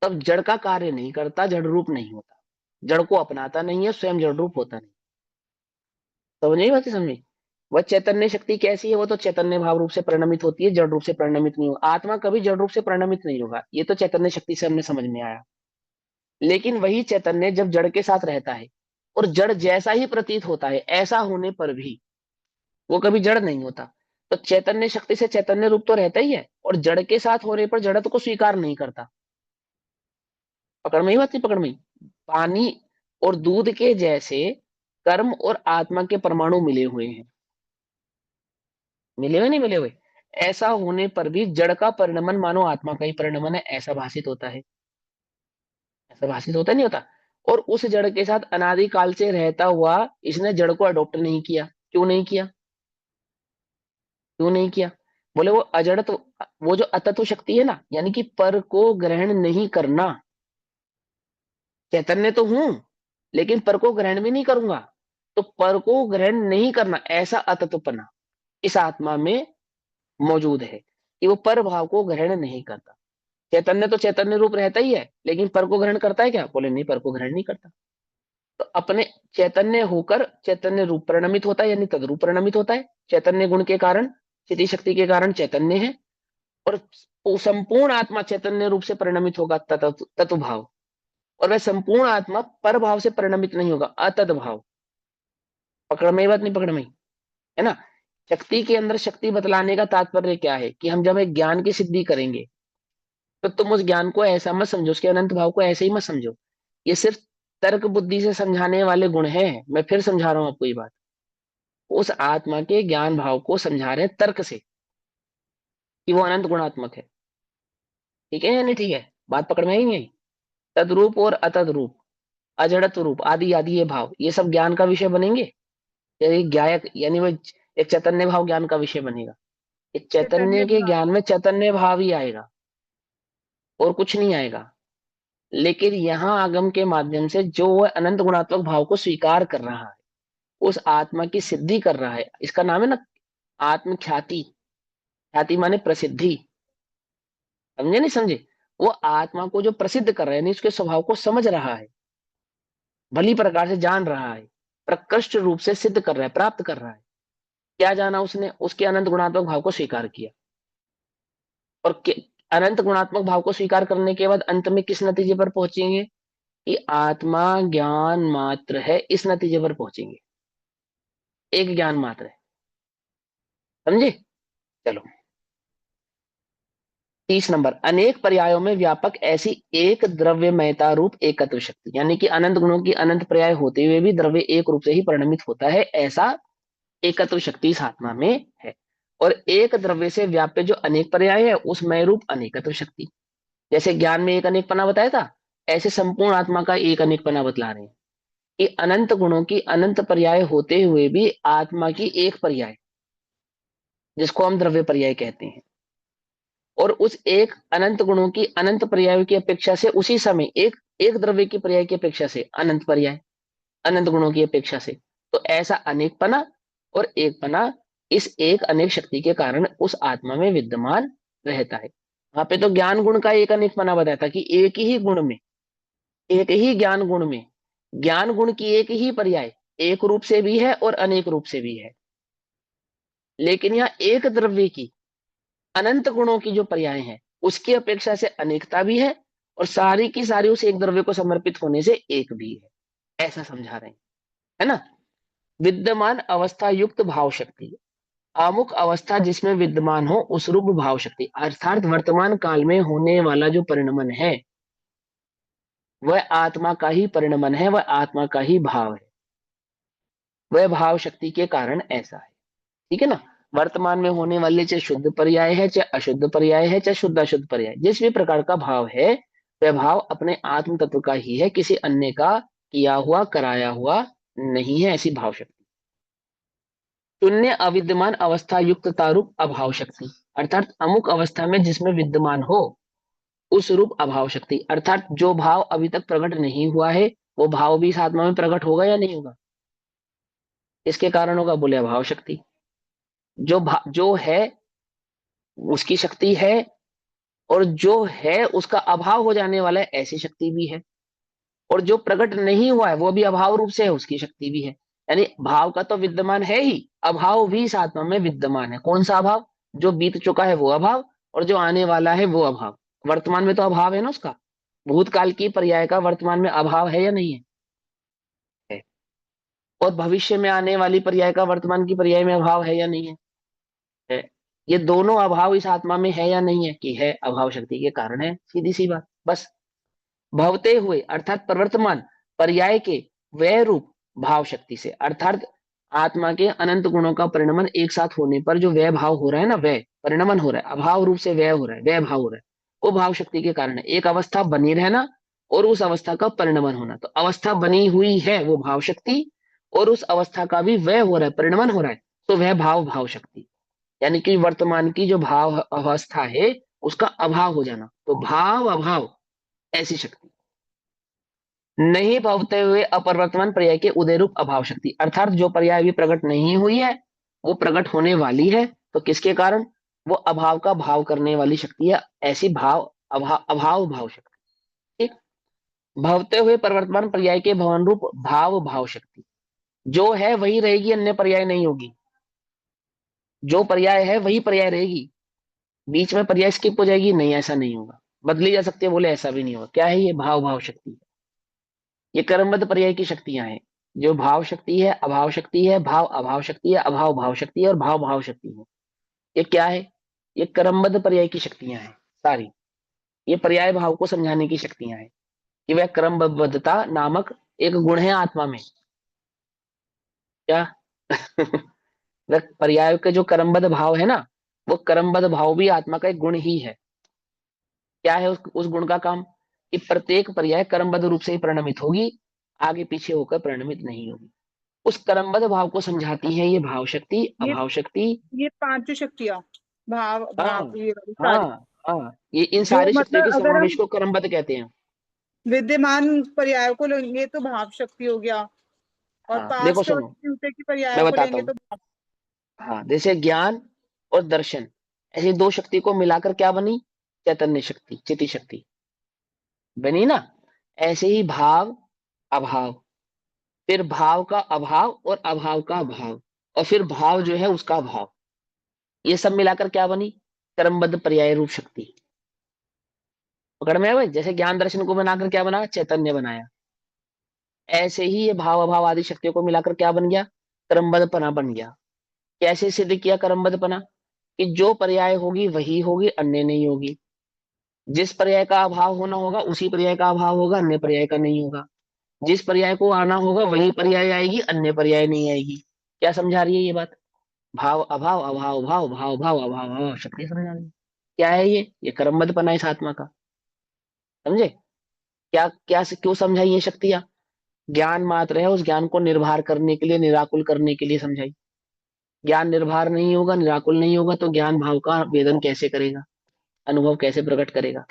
तब जड़ का कार्य नहीं करता, जड़ रूप नहीं होता, जड़ को अपनाता नहीं है, स्वयं जड़ रूप होता नहीं। समझ नहीं बात समझी? वह चैतन्य शक्ति कैसी है? वो तो चैतन्य भाव रूप से परिणमित होती है, जड़ रूप से परिणमित नहीं होगा। आत्मा कभी जड़ रूप से परिणमित नहीं होगा, ये तो चैतन्य शक्ति से हमने समझ में आया। लेकिन वही चैतन्य जब जड़ के साथ रहता है और जड़ जैसा ही प्रतीत होता है, ऐसा होने पर भी वो कभी जड़ नहीं होता। तो चैतन्य शक्ति से चैतन्य रूप तो रहता ही है, और जड़ के साथ होने पर जड़त्व को स्वीकार नहीं करता। पकड़ में ही बात नहीं? पकड़ में ही। पानी और दूध के जैसे कर्म और आत्मा के परमाणु मिले हुए हैं, मिले हुए नहीं मिले हुए, ऐसा होने पर भी जड़ का परिणमन मानो आत्मा का ही परिणमन है, ऐसा भाषित होता है। ऐसा भाषित होता नहीं होता? और उस जड़ के साथ अनादिकाल से रहता हुआ इसने जड़ को अडॉप्ट नहीं किया। क्यों नहीं किया? क्यों नहीं किया? बोले वो अजड़त्व, वो जो अतत्व शक्ति है ना, यानी कि पर को ग्रहण नहीं करना। चैतन्य तो हूं, लेकिन पर को ग्रहण भी नहीं करूंगा। तो पर को ग्रहण नहीं करना, ऐसा अतत्वपना इस आत्मा में मौजूद है कि वो पर भाव को ग्रहण नहीं करता। चैतन्य तो चैतन्य रूप रहता ही है, लेकिन पर को ग्रहण करता है क्या? बोले नहीं, पर को ग्रहण नहीं करता। तो अपने चैतन्य होकर चैतन्य रूप परिणमित होता है, यानी तद्रूप परिणमित होता है। चैतन्य गुण के कारण, स्थिति शक्ति के कारण चैतन्य है, और वो संपूर्ण आत्मा चैतन्य रूप से परिणमित होगा, तत्व भाव। और वह संपूर्ण आत्मा पर भाव से परिणमित नहीं होगा, अतद भाव। पकड़ में ही बात नहीं? पकड़ में ही है ना? शक्ति के अंदर शक्ति बतलाने का तात्पर्य क्या है कि हम जब एक ज्ञान की सिद्धि करेंगे, तो तुम उस ज्ञान को ऐसा मत समझो, उसके अनंत भाव को ऐसे ही मत समझो। ये सिर्फ तर्क बुद्धि से समझाने वाले गुण हैं। मैं फिर समझा रहा हूं आपको ये बात। उस आत्मा के ज्ञान भाव को समझा रहे हैं तर्क से कि वो अनंत गुणात्मक है। ठीक है या नहीं? ठीक है, बात पकड़ में आई नहीं आई? तद्रूप और अतद रूप, अजड़त्व रूप, आदि आदि ये भाव, ये सब ज्ञान का विषय बनेंगे। एक ज्ञायक यानी वो एक चैतन्य भाव ज्ञान का विषय बनेगा। एक चैतन्य के ज्ञान में चैतन्य भाव ही आएगा और कुछ नहीं आएगा। लेकिन यहाँ आगम के माध्यम से जो वह अनंत गुणात्मक भाव को स्वीकार कर रहा है, उस आत्मा की सिद्धि कर रहा है, इसका नाम है ना आत्म ख्याति। ख्याति माने प्रसिद्धि। समझे नहीं समझे? वो आत्मा को जो प्रसिद्ध कर रहा है, यानी उसके स्वभाव को समझ रहा है, भली प्रकार से जान रहा है, प्रकृष्ट रूप से सिद्ध कर रहा है, प्राप्त कर रहा है। क्या जाना उसने? उसके अनंत गुणात्मक भाव को स्वीकार किया। और अनंत गुणात्मक भाव को स्वीकार करने के बाद अंत में किस नतीजे पर पहुंचेंगे? कि आत्मा ज्ञान मात्र है, इस नतीजे पर पहुंचेंगे। एक ज्ञान मात्र है। समझे? चलो 30 नंबर, अनेक पर्यायों में व्यापक ऐसी एक द्रव्यमयता रूप एकत्व शक्ति, यानी कि अनंत गुणों की अनंत पर्याय होते हुए भी द्रव्य एक रूप से ही परिणमित होता है, ऐसा एकत्व शक्ति इस आत्मा में है। और एक द्रव्य से व्याप्य जो अनेक पर्याय है, उस मय रूप अनेकत्व शक्ति। जैसे ज्ञान में एक अनेकपना बताया था, ऐसे संपूर्ण आत्मा का एक अनेकपना बतला रहे हैं कि अनंत गुणों की अनंत पर्याय होते हुए भी आत्मा की एक पर्याय, जिसको हम द्रव्य पर्याय कहते हैं, और उस एक अनंत गुणों की अनंत पर्यायों की अपेक्षा से उसी समय एक एक द्रव्य की पर्याय की अपेक्षा से अनंत पर्याय, अनंत गुणों की अपेक्षा से। तो ऐसा अनेकपना और एकपना इस एक अनेक शक्ति के कारण उस आत्मा में विद्यमान रहता है। वहां पे तो ज्ञान गुण का एक अनेकपना बताया था कि एक ही गुण में, एक ही ज्ञान गुण में, ज्ञान गुण की एक ही पर्याय एक रूप से भी है और अनेक रूप से भी है। लेकिन यहाँ एक द्रव्य की अनंत गुणों की जो पर्याय है, उसकी अपेक्षा से अनेकता भी है, और सारी की सारी उस एक द्रव्य को समर्पित होने से एक भी है, ऐसा समझा रहे हैं, है ना? विद्यमान अवस्था युक्त भाव शक्ति, आमुख अवस्था जिसमें विद्यमान हो उस रूप भाव शक्ति, अर्थात वर्तमान काल में होने वाला जो परिणमन है, वह आत्मा का ही परिणमन है, वह आत्मा का ही भाव है, वह भाव शक्ति के कारण ऐसा है। ठीक है ना? वर्तमान में होने वाले चाहे शुद्ध पर्याय है, चाहे अशुद्ध पर्याय है, चाहे शुद्ध अशुद्ध पर्याय, जिस भी प्रकार का भाव है, वह भाव अपने आत्म तत्व का ही है, किसी अन्य का किया हुआ कराया हुआ नहीं है, ऐसी भाव शक्ति। शून्य अविद्यमान अवस्था युक्त तारूप अभाव शक्ति, अर्थात अमुक अवस्था में जिसमें विद्यमान हो उस रूप अभाव शक्ति, अर्थात जो भाव अभी तक प्रकट नहीं हुआ है, वो भाव भी इस आत्मा में प्रकट होगा या नहीं होगा? इसके कारण होगा, बोले अभाव शक्ति। जो है उसकी शक्ति है, और जो है उसका अभाव हो जाने वाला है, ऐसी शक्ति भी है। और जो प्रकट नहीं हुआ है वो भी अभाव रूप से है, उसकी शक्ति भी है। यानी भाव का तो विद्यमान है ही, अभाव भी इस आत्मा में विद्यमान है। कौन सा अभाव? जो बीत चुका है वो अभाव, और जो आने वाला है वो अभाव। वर्तमान में तो अभाव है ना उसका, भूतकाल की पर्याय का वर्तमान में अभाव है या नहीं है? है। और भविष्य में आने वाली पर्याय का वर्तमान की पर्याय में अभाव है या नहीं है? है। ये दोनों अभाव इस आत्मा में है या नहीं है? कि है, अभाव शक्ति के कारण है, सीधी सी बात। बस भवते हुए अर्थात प्रवर्तमान पर्याय के वह रूप भाव शक्ति से, अर्थात आत्मा के अनंत गुणों का परिणमन एक साथ होने पर जो वह भाव हो रहा है ना, वह परिणमन हो रहा है, अभाव रूप से वह हो रहा है, वह भाव हो रहा है, वो भाव शक्ति के कारण है। एक अवस्था बनी रहना और उस अवस्था का परिणमन होना। तो अवस्था बनी हुई है वो भाव शक्ति, और उस अवस्था का भी वह हो रहा है, परिणमन हो रहा है, तो वह भाव भाव शक्ति। यानी कि वर्तमान की जो भाव अवस्था है उसका अभाव हो जाना, तो भाव अभाव ऐसी शक्ति। नहीं भवते हुए अपरिवर्तमान पर्याय के उदय रूप अभाव शक्ति, अर्थात जो पर्याय अभी प्रकट नहीं हुई है वो प्रकट होने वाली है, तो किसके कारण? वो अभाव का भाव करने वाली शक्ति है, ऐसी भाव अभाव भाव शक्ति। ठीक। भवते हुए परिवर्तमान पर्याय के भवन रूप भाव भाव शक्ति, जो है वही रहेगी, अन्य पर्याय नहीं होगी। जो पर्याय है वही पर्याय रहेगी, बीच में पर्याय स्किप हो जाएगी? नहीं, ऐसा नहीं होगा। बदली जा सकती है, बोले ऐसा भी नहीं होगा। क्या है ये? भाव भाव शक्ति। ये क्रमबद्ध पर्याय की शक्तियां हैं। जो भाव शक्ति है, अभाव शक्ति है, भाव अभाव शक्ति है, अभाव भाव शक्ति है, और भाव भाव शक्ति है। ये क्या है? ये क्रमबद्ध पर्याय की शक्तियां हैं सारी। ये पर्याय भाव को समझाने की शक्तियां हैं कि वह क्रमबद्धता नामक एक गुण है आत्मा में। क्या? वह पर्याय के जो क्रमबद्ध भाव है ना, वो क्रमबद्ध भाव भी आत्मा का एक गुण ही है। क्या है उस गुण का काम? कि प्रत्येक पर्याय क्रमबद्ध रूप से ही परिणमित होगी, आगे पीछे होकर परिणमित नहीं होगी। उस क्रमबद्ध भाव को समझाती है ये भाव शक्ति, ये अभाव शक्ति। ये पांचों शक्तियां, भाव हाँ भाव ये वाली सारी, हाँ हाँ, ये इन जो सारी शक्तियों के मतलब अगर समावेश हम को क्रमबद्ध कहते हैं। विद्यमान पर्यायों को लेंगे तो भाव शक्ति हो गया, और हाँ देखो पास्ट और सुनो, फ्यूचर की मैं पर्यायों को बताता लेंगे हूँ। तो भाव। हाँ, जैसे ज्ञान और दर्शन, ऐसी दो शक्ति को मिलाकर क्या बनी? चैतन्य शक्ति, चिति शक्ति बनी ना। ऐसे ही भाव अभाव, फिर भाव का अभाव और अभाव का भाव, और फिर भाव जो है उसका भाव, ये सब मिलाकर क्या बनी? क्रमबद्ध पर्याय रूप शक्ति। पकड़ में है भाई? जैसे ज्ञान दर्शन को बनाकर क्या बना? चैतन्य बनाया। ऐसे ही ये भाव अभाव आदि शक्तियों को मिलाकर क्या बन गया? क्रमबद्धपना बन गया। कैसे सिद्ध किया क्रमबद्धपना? कि जो पर्याय होगी वही होगी, अन्य नहीं होगी। जिस पर्याय का अभाव होना होगा उसी पर्याय का अभाव होगा, अन्य पर्याय का नहीं होगा। जिस पर्याय को आना होगा वही पर्याय आएगी, अन्य पर्याय नहीं आएगी। क्या समझा रही है ये बात? भाव अभाव, अभाव भाव, भाव भाव, अभाव अभाव शक्ति समझा रही है। क्या है ये क्रमबद्धपना इस आत्मा का। समझे? क्या क्या क्यों समझाई ये शक्तियां? ज्ञान मात्र है, उस ज्ञान को निर्भर करने के लिए, निराकुल करने के लिए समझाई। ज्ञान निर्भर नहीं होगा, निराकुल नहीं होगा, तो ज्ञान भाव का वेदन कैसे करेगा? अनुभव कैसे प्रकट करेगा?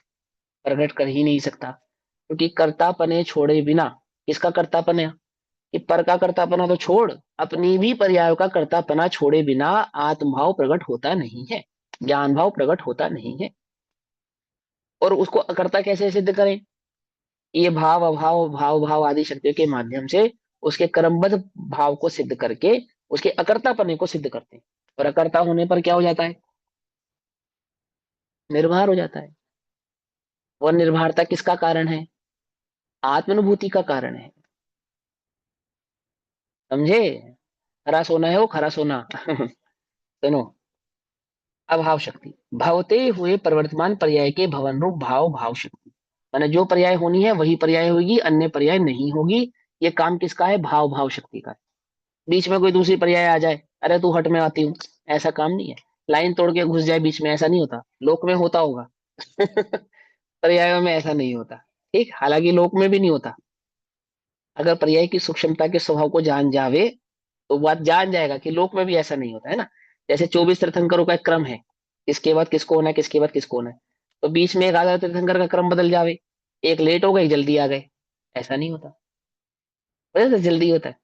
प्रकट कर ही नहीं सकता, क्योंकि कर्तापने छोड़े बिना। किसका कर्तापन है? कि पर का कर्तापना तो छोड़, अपनी भी पर्यायों का कर्तापना छोड़े बिना आत्मभाव प्रकट होता नहीं है, ज्ञान भाव प्रकट होता नहीं है। और उसको अकर्ता कैसे सिद्ध करें? ये भाव अभाव, भाव भाव आदि शक्तियों के माध्यम से उसके क्रमबद्ध भाव को सिद्ध करके उसके अकर्तापने को सिद्ध करते हैं। और अकर्ता होने पर क्या हो जाता है? निर्भर हो जाता है। वह निर्भरता किसका कारण है? आत्मानुभूति का कारण है। समझे? हरा सोना है वो, खरा सोना। सुनो, अभाव शक्ति भवते हुए प्रवर्तमान पर्याय के भवन रूप भाव भाव शक्ति, माने जो पर्याय होनी है वही पर्याय होगी, अन्य पर्याय नहीं होगी। ये काम किसका है? भाव भाव शक्ति का है। बीच में कोई दूसरी पर्याय आ जाए, अरे तू हट में आती हूँ, ऐसा काम नहीं है। लाइन तोड़ के घुस जाए बीच में, ऐसा नहीं होता। लोक में होता होगा। पर्यायों में ऐसा नहीं होता। ठीक, हालांकि लोक में भी नहीं होता। अगर पर्याय की सूक्ष्मता के स्वभाव को जान जावे तो बात जान जाएगा कि लोक में भी ऐसा नहीं होता है ना। जैसे 24 तीर्थंकरों का एक क्रम है, किसके बाद किसको होना है, किसके बाद किसको होना है। तो बीच में एक आधा तीर्थंकर का क्रम बदल जावे, एक लेट हो गए, जल्दी आ गए, ऐसा नहीं होता। वैसे जल्दी होता है।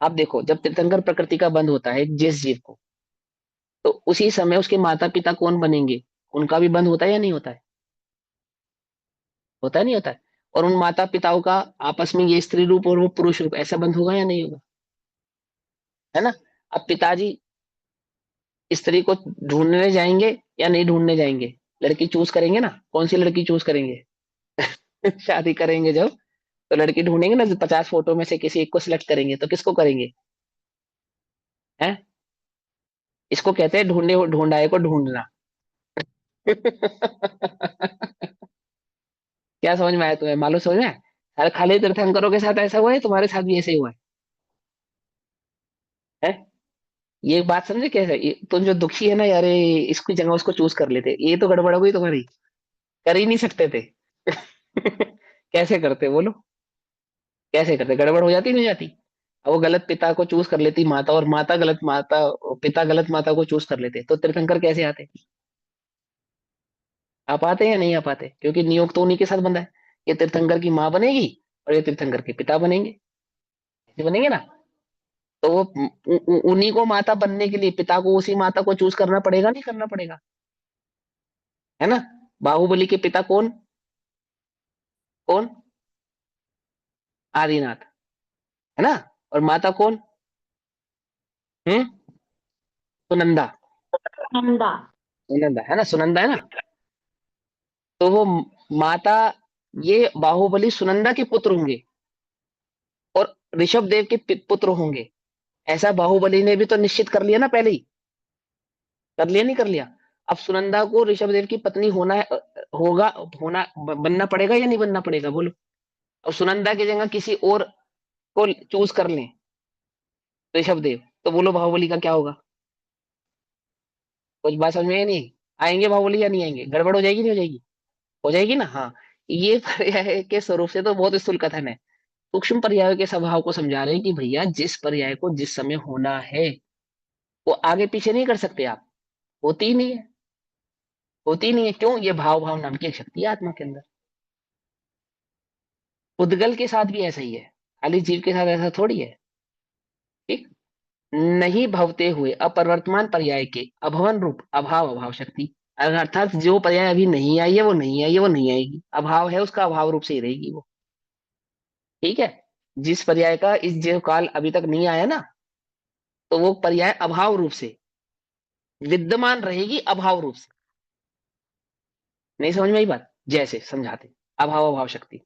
आप देखो, जब तीर्थंकर प्रकृति का बंध होता है जिस जीव को, तो उसी समय उसके माता पिता कौन बनेंगे, उनका भी बंध होता है या नहीं होता है? होता है नहीं होता है? और उन माता पिताओं का आपस में ये स्त्री रूप और वो पुरुष रूप ऐसा बंध होगा या नहीं होगा? है ना? अब पिताजी स्त्री को ढूंढने जाएंगे या नहीं ढूंढने जाएंगे? लड़की चूज करेंगे ना, कौन सी लड़की चूज करेंगे? शादी करेंगे जब, तो लड़की ढूंढेंगे ना, 50 फोटो में से किसी एक को सिलेक्ट करेंगे, तो किसको करेंगे? हैं? इसको कहते हैं ढूंढे ढूंढाए को ढूंढना। क्या समझ में आया तुम्हें? मालूम समझ में आया? अरे खाली तीर्थंकरों के साथ ऐसा हुआ है, तुम्हारे साथ भी ऐसे ही हुआ है? ये बात समझे कैसे? तुम जो दुखी है ना यार, इसकी जगह उसको चूज कर लेते, ये तो गड़बड़ हो गई तुम्हारी। कर ही नहीं सकते थे। कैसे करते बोलो? कैसे करते? गड़बड़ हो जाती नहीं हो जाती? अब वो गलत पिता को चूज कर लेती माता, और माता गलत माता, पिता गलत माता को चूज कर लेते, तो तीर्थंकर कैसे आते? आ पाते या नहीं आ पाते? क्योंकि नियोग तो उन्हीं के साथ बंधा है। ये तीर्थंकर की माँ बनेगी और ये तीर्थंकर के पिता बनेंगे, ये बनेंगे ना। तो वो उन्हीं को माता बनने के लिए पिता को उसी माता को चूज करना पड़ेगा, नहीं करना पड़ेगा? है ना? बाहुबली के पिता कौन? कौन? आदिनाथ। है ना? और माता कौन? हम्म? सुनंदा। नंदा। सुनंदा है ना, सुनंदा है ना। तो वो माता, ये बाहुबली सुनंदा के पुत्र होंगे और ऋषभ देव के पुत्र होंगे। ऐसा बाहुबली ने भी तो निश्चित कर लिया ना पहले ही। कर लिया नहीं कर लिया? अब सुनंदा को ऋषभ देव की पत्नी होना है, होगा, होना बनना पड़ेगा या नहीं बनना पड़ेगा बोलो? अब सुनंदा की जगह किसी और को चूज कर लें, ऋषभ देव, तो बोलो बाहुबली का क्या होगा? कुछ बात समझ में नहीं आएंगे बाहुबली या नहीं आएंगे? गड़बड़ हो जाएगी नहीं हो जाएगी? हो जाएगी ना। हाँ, ये पर्याय के स्वरूप से तो बहुत स्थूल कथन है। सूक्ष्म पर्यायों के स्वभाव को समझा रहे हैं कि भैया जिस पर्याय को जिस समय होना है वो आगे पीछे नहीं कर सकते आप। होती ही नहीं है, होती ही नहीं है। क्यों? ये भाव भाव नाम की एक शक्ति है आत्मा के अंदर। उद्गल के साथ भी ऐसा ही है, खाली जीव के साथ ऐसा थोड़ी है। ठीक? नहीं भवते हुए अपरिवर्तमान पर्याय के अभवन रूप अभाव अभाव शक्ति। अर्थात जो पर्याय अभी नहीं आई है वो नहीं आई है, वो नहीं आएगी। अभाव है उसका, अभाव रूप से ही रहेगी वो। ठीक है? जिस पर्याय का इस जीव काल अभी तक नहीं आया ना, तो वो पर्याय अभाव रूप से विद्यमान रहेगी, अभाव रूप से। नहीं समझ में आई बात? जैसे समझाते, अभाव अभाव शक्ति।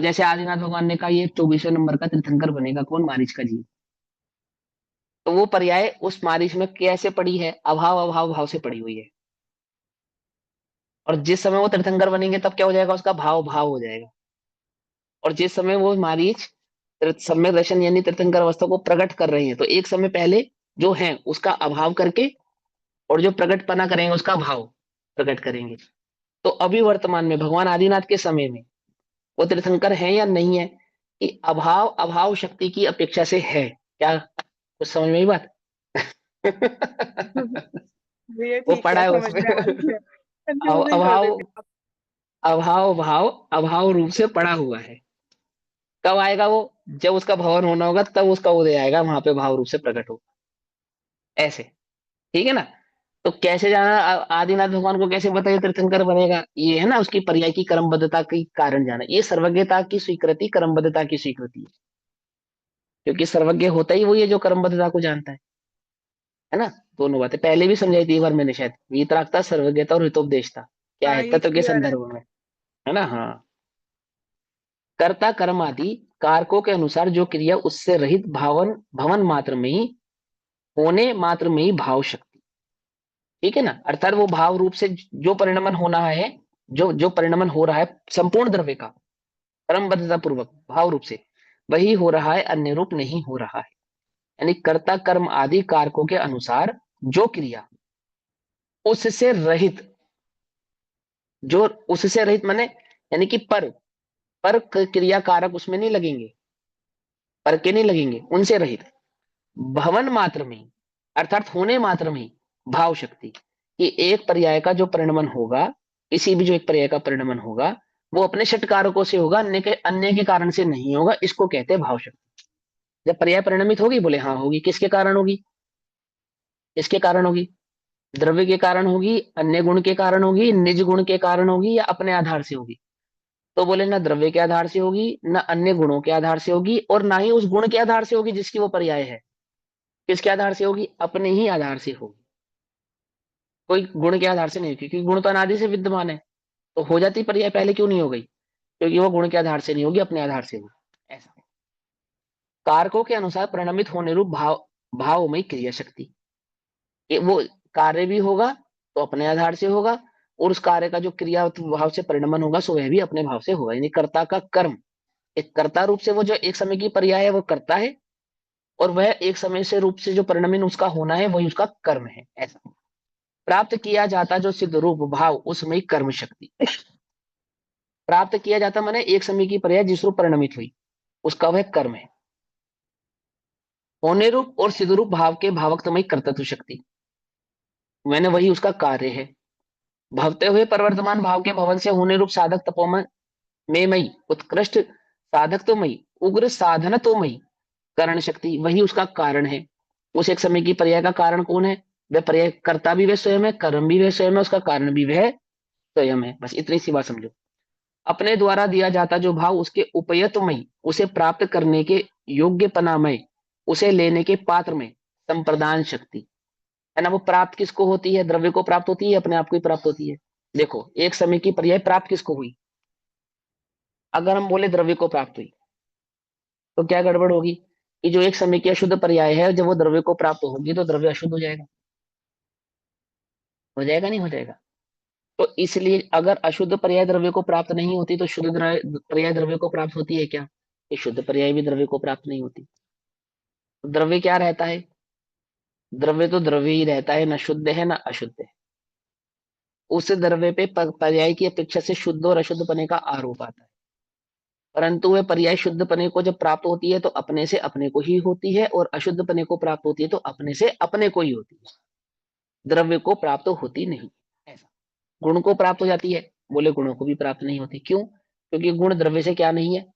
जैसे आदिनाथ भगवान ने कहा ये 24वें नंबर का तीर्थंकर बनेगा कौन? मारीच का जीव। तो वो पर्याय उस मारीच में कैसे पड़ी है? अभाव अभाव भाव से पड़ी हुई है। और जिस समय वो तीर्थंकर बनेंगे तब क्या हो जाएगा? उसका भाव भाव हो जाएगा। और जिस समय वो मारीच सम्यक दर्शन यानी तीर्थंकर अवस्था को प्रकट कर रहे हैं, तो एक समय पहले जो है उसका अभाव करके, और जो प्रकटपना करेंगे उसका भाव प्रकट करेंगे। तो अभी वर्तमान में भगवान आदिनाथ के समय में वो तीर्थंकर है या नहीं है? कि अभाव अभाव शक्ति की अपेक्षा से है। क्या कुछ समझ में आई बात? ये वो ठीक पड़ा है, है समझ उसमें। में आ रही है। कंफ्यूजिंग कर अभाव देती हूँ। अभाव भाव अभाव रूप से पड़ा हुआ है। कब आएगा वो? जब उसका भवन होना होगा तब उसका उदय आएगा, वहां पे भाव रूप से प्रकट हो। ऐसे। ठीक है ना? तो कैसे जाना? आदिनाथ भगवान को कैसे बताइए तीर्थंकर बनेगा? ये है ना उसकी पर्याय की क्रमबद्धता के कारण जाना। ये सर्वज्ञता की स्वीकृति, क्रमबद्धता की स्वीकृति है। क्योंकि सर्वज्ञ होता ही वही है जो क्रमबद्धता को जानता है ना? दोनों बातें पहले भी समझाई थी एक बार मैंने शायद। वीतरागता, सर्वज्ञता और हितोपदेशता क्या हाँ, है ये तत्व के क्लियर है। संदर्भ में। है ना? हाँ। कर्ता कर्म आदि कारकों के अनुसार जो क्रिया उससे रहित भावन भवन मात्र में ही, होने मात्र में ही भाव शक्ति। ठीक है ना? अर्थात वो भाव रूप से जो परिणमन होना है, जो जो परिणमन हो रहा है संपूर्ण द्रव्य का क्रमबद्धता पूर्वक भाव रूप से, वही हो रहा है, अन्य रूप नहीं हो रहा है। यानी कर्ता कर्म आदि कारकों के अनुसार जो क्रिया उससे रहित, जो उससे रहित माने यानी कि पर क्रिया कारक उसमें नहीं लगेंगे, पर के नहीं लगेंगे, उनसे रहित भवन मात्र में, अर्थात होने मात्र में भाव शक्ति। कि एक पर्याय का जो परिणमन होगा, किसी भी जो एक पर्याय का परिणमन होगा वो अपने षट कारकों से होगा, अन्य के कारण से नहीं होगा। इसको कहते हैं भाव शक्ति। जब पर्याय परिणमित होगी, बोले हाँ होगी। किसके कारण होगी? किसके कारण होगी? द्रव्य के कारण होगी, अन्य गुण के कारण होगी, निज गुण के कारण होगी, या अपने आधार से होगी? तो बोले ना द्रव्य के आधार से होगी, ना अन्य गुणों के आधार से होगी, और ना ही उस गुण के आधार से होगी जिसकी वो पर्याय है। किसके आधार से होगी? अपने ही आधार से होगी। कोई गुण के आधार से नहीं होगी, क्योंकि गुण तो अनादि से विद्यमान है। तो हो जाती पर्याय, पहले क्यों नहीं हो गई? क्योंकि वो गुण के आधार से नहीं होगी, अपने आधार से होगी। ऐसा कारकों के अनुसार परिणमित होने रूप भावमयी क्रिया शक्ति, वो कार्य भी होगा तो अपने आधार से होगा, और उस कार्य का जो क्रिया भाव से परिणमन होगा सो वह भी अपने भाव से होगा। यानी कर्ता का कर्म, एक कर्ता रूप से वो जो एक समय की पर्याय है वो करता है, और वह एक समय से रूप से जो परिणमन उसका होना है वही उसका कर्म है। ऐसा प्राप्त किया जाता जो सिद्ध रूप भाव उसमें कर्म शक्ति प्राप्त किया जाता, माने एक समय की पर्याय जिस रूप परिणमित हुई उसका वह कर्म है। होने रूप और सिद्ध रूप भाव के भावकतमयी कर्तृत्व शक्ति, मैंने वही उसका कार्य है। भवते हुए प्रवर्तमान भाव के भवन से होने रूप साधक तपोमय में मई उत्कृष्ट साधक तो मई उग्र साधन तो मई करण शक्ति, वही उसका कारण है। उस एक समय की पर्याय का कारण कौन है? वह पर्याय कर्ता भी वह स्वयं है, कर्म भी वह स्वयं है, उसका कारण भी वह स्वयं है। बस इतनी सी बात समझो। अपने द्वारा दिया जाता जो भाव उसके उपयतमय, उसे प्राप्त करने के योग्यपनामय, उसे लेने के पात्र में संप्रदान शक्ति है ना। वो प्राप्त किसको होती है? द्रव्य को प्राप्त होती है, अपने आप को ही प्राप्त होती है। देखो एक समय की पर्याय प्राप्त किसको हुई? अगर हम बोले द्रव्य को प्राप्त हुई तो क्या गड़बड़ होगी कि जो एक समय की अशुद्ध पर्याय है जब वो द्रव्य को प्राप्त होगी तो द्रव्य अशुद्ध हो जाएगा। हो जाएगा नहीं हो जाएगा? तो इसलिए अगर अशुद्ध पर्याय द्रव्य को प्राप्त नहीं होती तो शुद्ध पर्याय द्रव्य को प्राप्त होती है क्या? ये शुद्ध पर्याय भी द्रव्य को प्राप्त नहीं होती। तो द्रव्य क्या रहता है? द्रव्य तो द्रव्य ही रहता है, ना शुद्ध है ना अशुद्ध है। उस द्रव्य पे पर्याय की अपेक्षा से शुद्ध और अशुद्ध पने का आरोप आता है, परंतु वह पर्याय शुद्ध पने को जब प्राप्त होती है तो अपने से अपने को ही होती है, और अशुद्ध पने को प्राप्त होती है तो अपने से अपने को ही होती है, द्रव्य को प्राप्त होती नहीं। ऐसा गुण को प्राप्त हो जाती है, बोले गुणों को भी प्राप्त नहीं होती। क्यों? क्योंकि गुण द्रव्य से क्या नहीं है?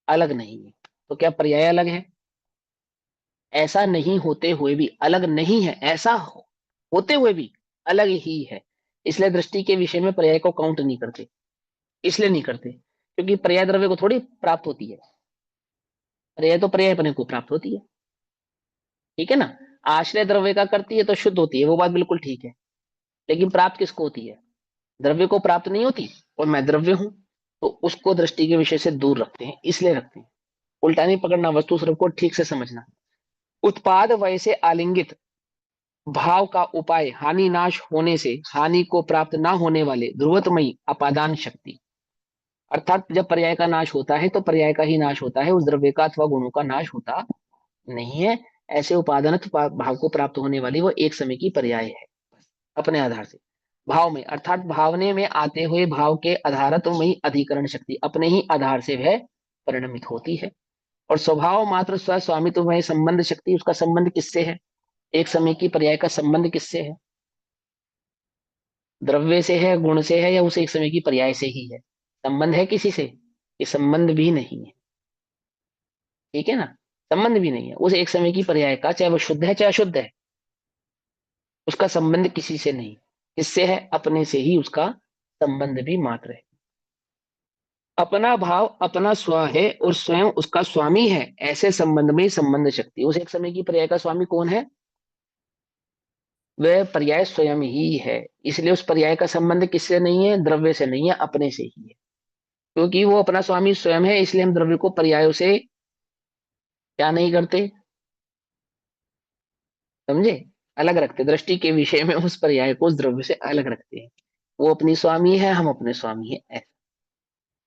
अलग नहीं है। तो क्या पर्याय अलग है? ऐसा नहीं होते हुए भी अलग नहीं है, ऐसा होते हुए भी अलग ही है। इसलिए दृष्टि के विषय में पर्याय को काउंट नहीं करते। इसलिए नहीं करते क्योंकि पर्याय द्रव्य को थोड़ी प्राप्त होती है, पर्याय तो पर्याय अपने को प्राप्त होती है। ठीक है ना। आश्रय द्रव्य का करती है तो शुद्ध होती है, वो बात बिल्कुल ठीक है, लेकिन प्राप्त किसको होती है? द्रव्य को प्राप्त नहीं होती, और मैं द्रव्य हूं तो उसको दृष्टि के विषय से दूर रखते हैं, इसलिए रखते हैं। उल्टा नहीं पकड़ना, वस्तु स्वरूप को ठीक से समझना। उत्पाद वय से आलिंगित भाव का उपाय हानि नाश होने से हानि को प्राप्त ना होने वाले ध्रुवतमयी अपादान शक्ति, अर्थात जब पर्याय का नाश होता है तो पर्याय का ही नाश होता है, उस द्रव्य का अथवा गुणों का नाश होता नहीं है। ऐसे उपादान भाव को प्राप्त होने वाली वो एक समय की पर्याय है, अपने आधार से। भाव में अर्थात भावने में आते हुए भाव के आधारत्व में अधिकरण शक्ति अपने ही आधार से वह परिणमित होती है। और स्वभाव मात्र स्वस्वामित्व में संबंध शक्ति, उसका संबंध किससे है? एक समय की पर्याय का संबंध किससे है? द्रव्य से है, गुण से है, या उस एक समय की पर्याय से ही है? संबंध है किसी से? ये संबंध भी नहीं है। ठीक है ना, संबंध भी नहीं है उस एक समय की पर्याय का, चाहे वो शुद्ध है चाहे अशुद्ध है, उसका संबंध किसी से नहीं। किससे है? अपने से ही उसका संबंध भी मात्र है। अपना भाव अपना स्व है और स्वयं उसका स्वामी है, ऐसे संबंध में संबंध शक्ति। उस एक समय की पर्याय का स्वामी कौन है? वह पर्याय स्वयं ही है। इसलिए उस पर्याय का संबंध किससे नहीं है? द्रव्य से नहीं है, अपने से ही है। क्योंकि वो अपना स्वामी स्वयं है, इसलिए हम द्रव्य को पर्यायों से क्या नहीं करते? समझे? अलग रखते, दृष्टि के विषय में उस पर्याय को उस द्रव्य से अलग रखते हैं। वो अपनी स्वामी है, हम अपने स्वामी है, ऐसा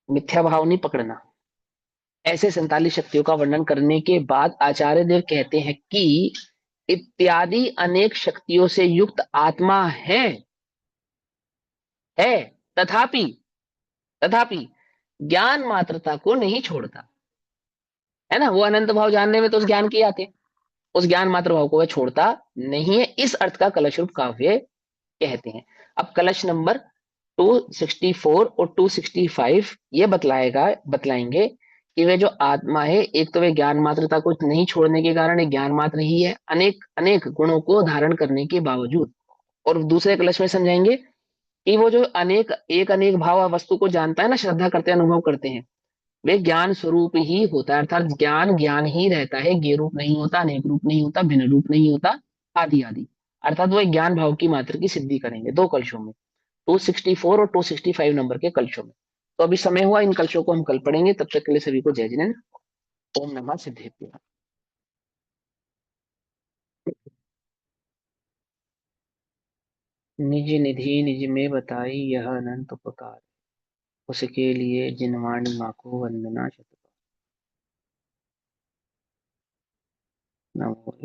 मिथ्या भाव नहीं पकड़ना। ऐसे 47 शक्तियों का वर्णन करने के बाद आचार्य देव कहते हैं कि इत्यादि अनेक शक्तियों से युक्त आत्मा है तथापि तथापि ज्ञान मात्रता को नहीं छोड़ता, है ना। वो अनंत भाव जानने में तो उस ज्ञान की आते, उस ज्ञान मात्र भाव को वह छोड़ता नहीं है। इस अर्थ का कलश रूप काव्य कहते हैं। अब कलश नंबर 264 और 265 ये बतलाएंगे कि वे जो आत्मा है, एक तो वे ज्ञान मात्रता को नहीं छोड़ने के कारण एक ज्ञान मात्र ही है, अनेक अनेक गुणों को धारण करने के बावजूद। और दूसरे कलश में समझाएंगे कि वो जो अनेक भाव वस्तु को जानता है ना, श्रद्धा करते हैं, अनुभव करते हैं, वे ज्ञान स्वरूप ही होता है। अर्थात ज्ञान ज्ञान ही रहता है, गे रूप नहीं होता, अनेक रूप नहीं होता, भिन्न रूप नहीं होता, आदि आदि। अर्थात वो एक ज्ञान भाव की मात्र की सिद्धि करेंगे दो कलशों में, 264 और 265 नंबर के कलशों में। तो अभी समय हुआ, इन कलशों को हम कल पढ़ेंगे। तब तक के लिए सभी को जय जिनेन्द्र। ओम नमः सिद्धेभ्यः। निज निधि निज में बताई यह अनंत उपकार, उसके लिए जिनवाणी माँ को वंदना शतबार। नमो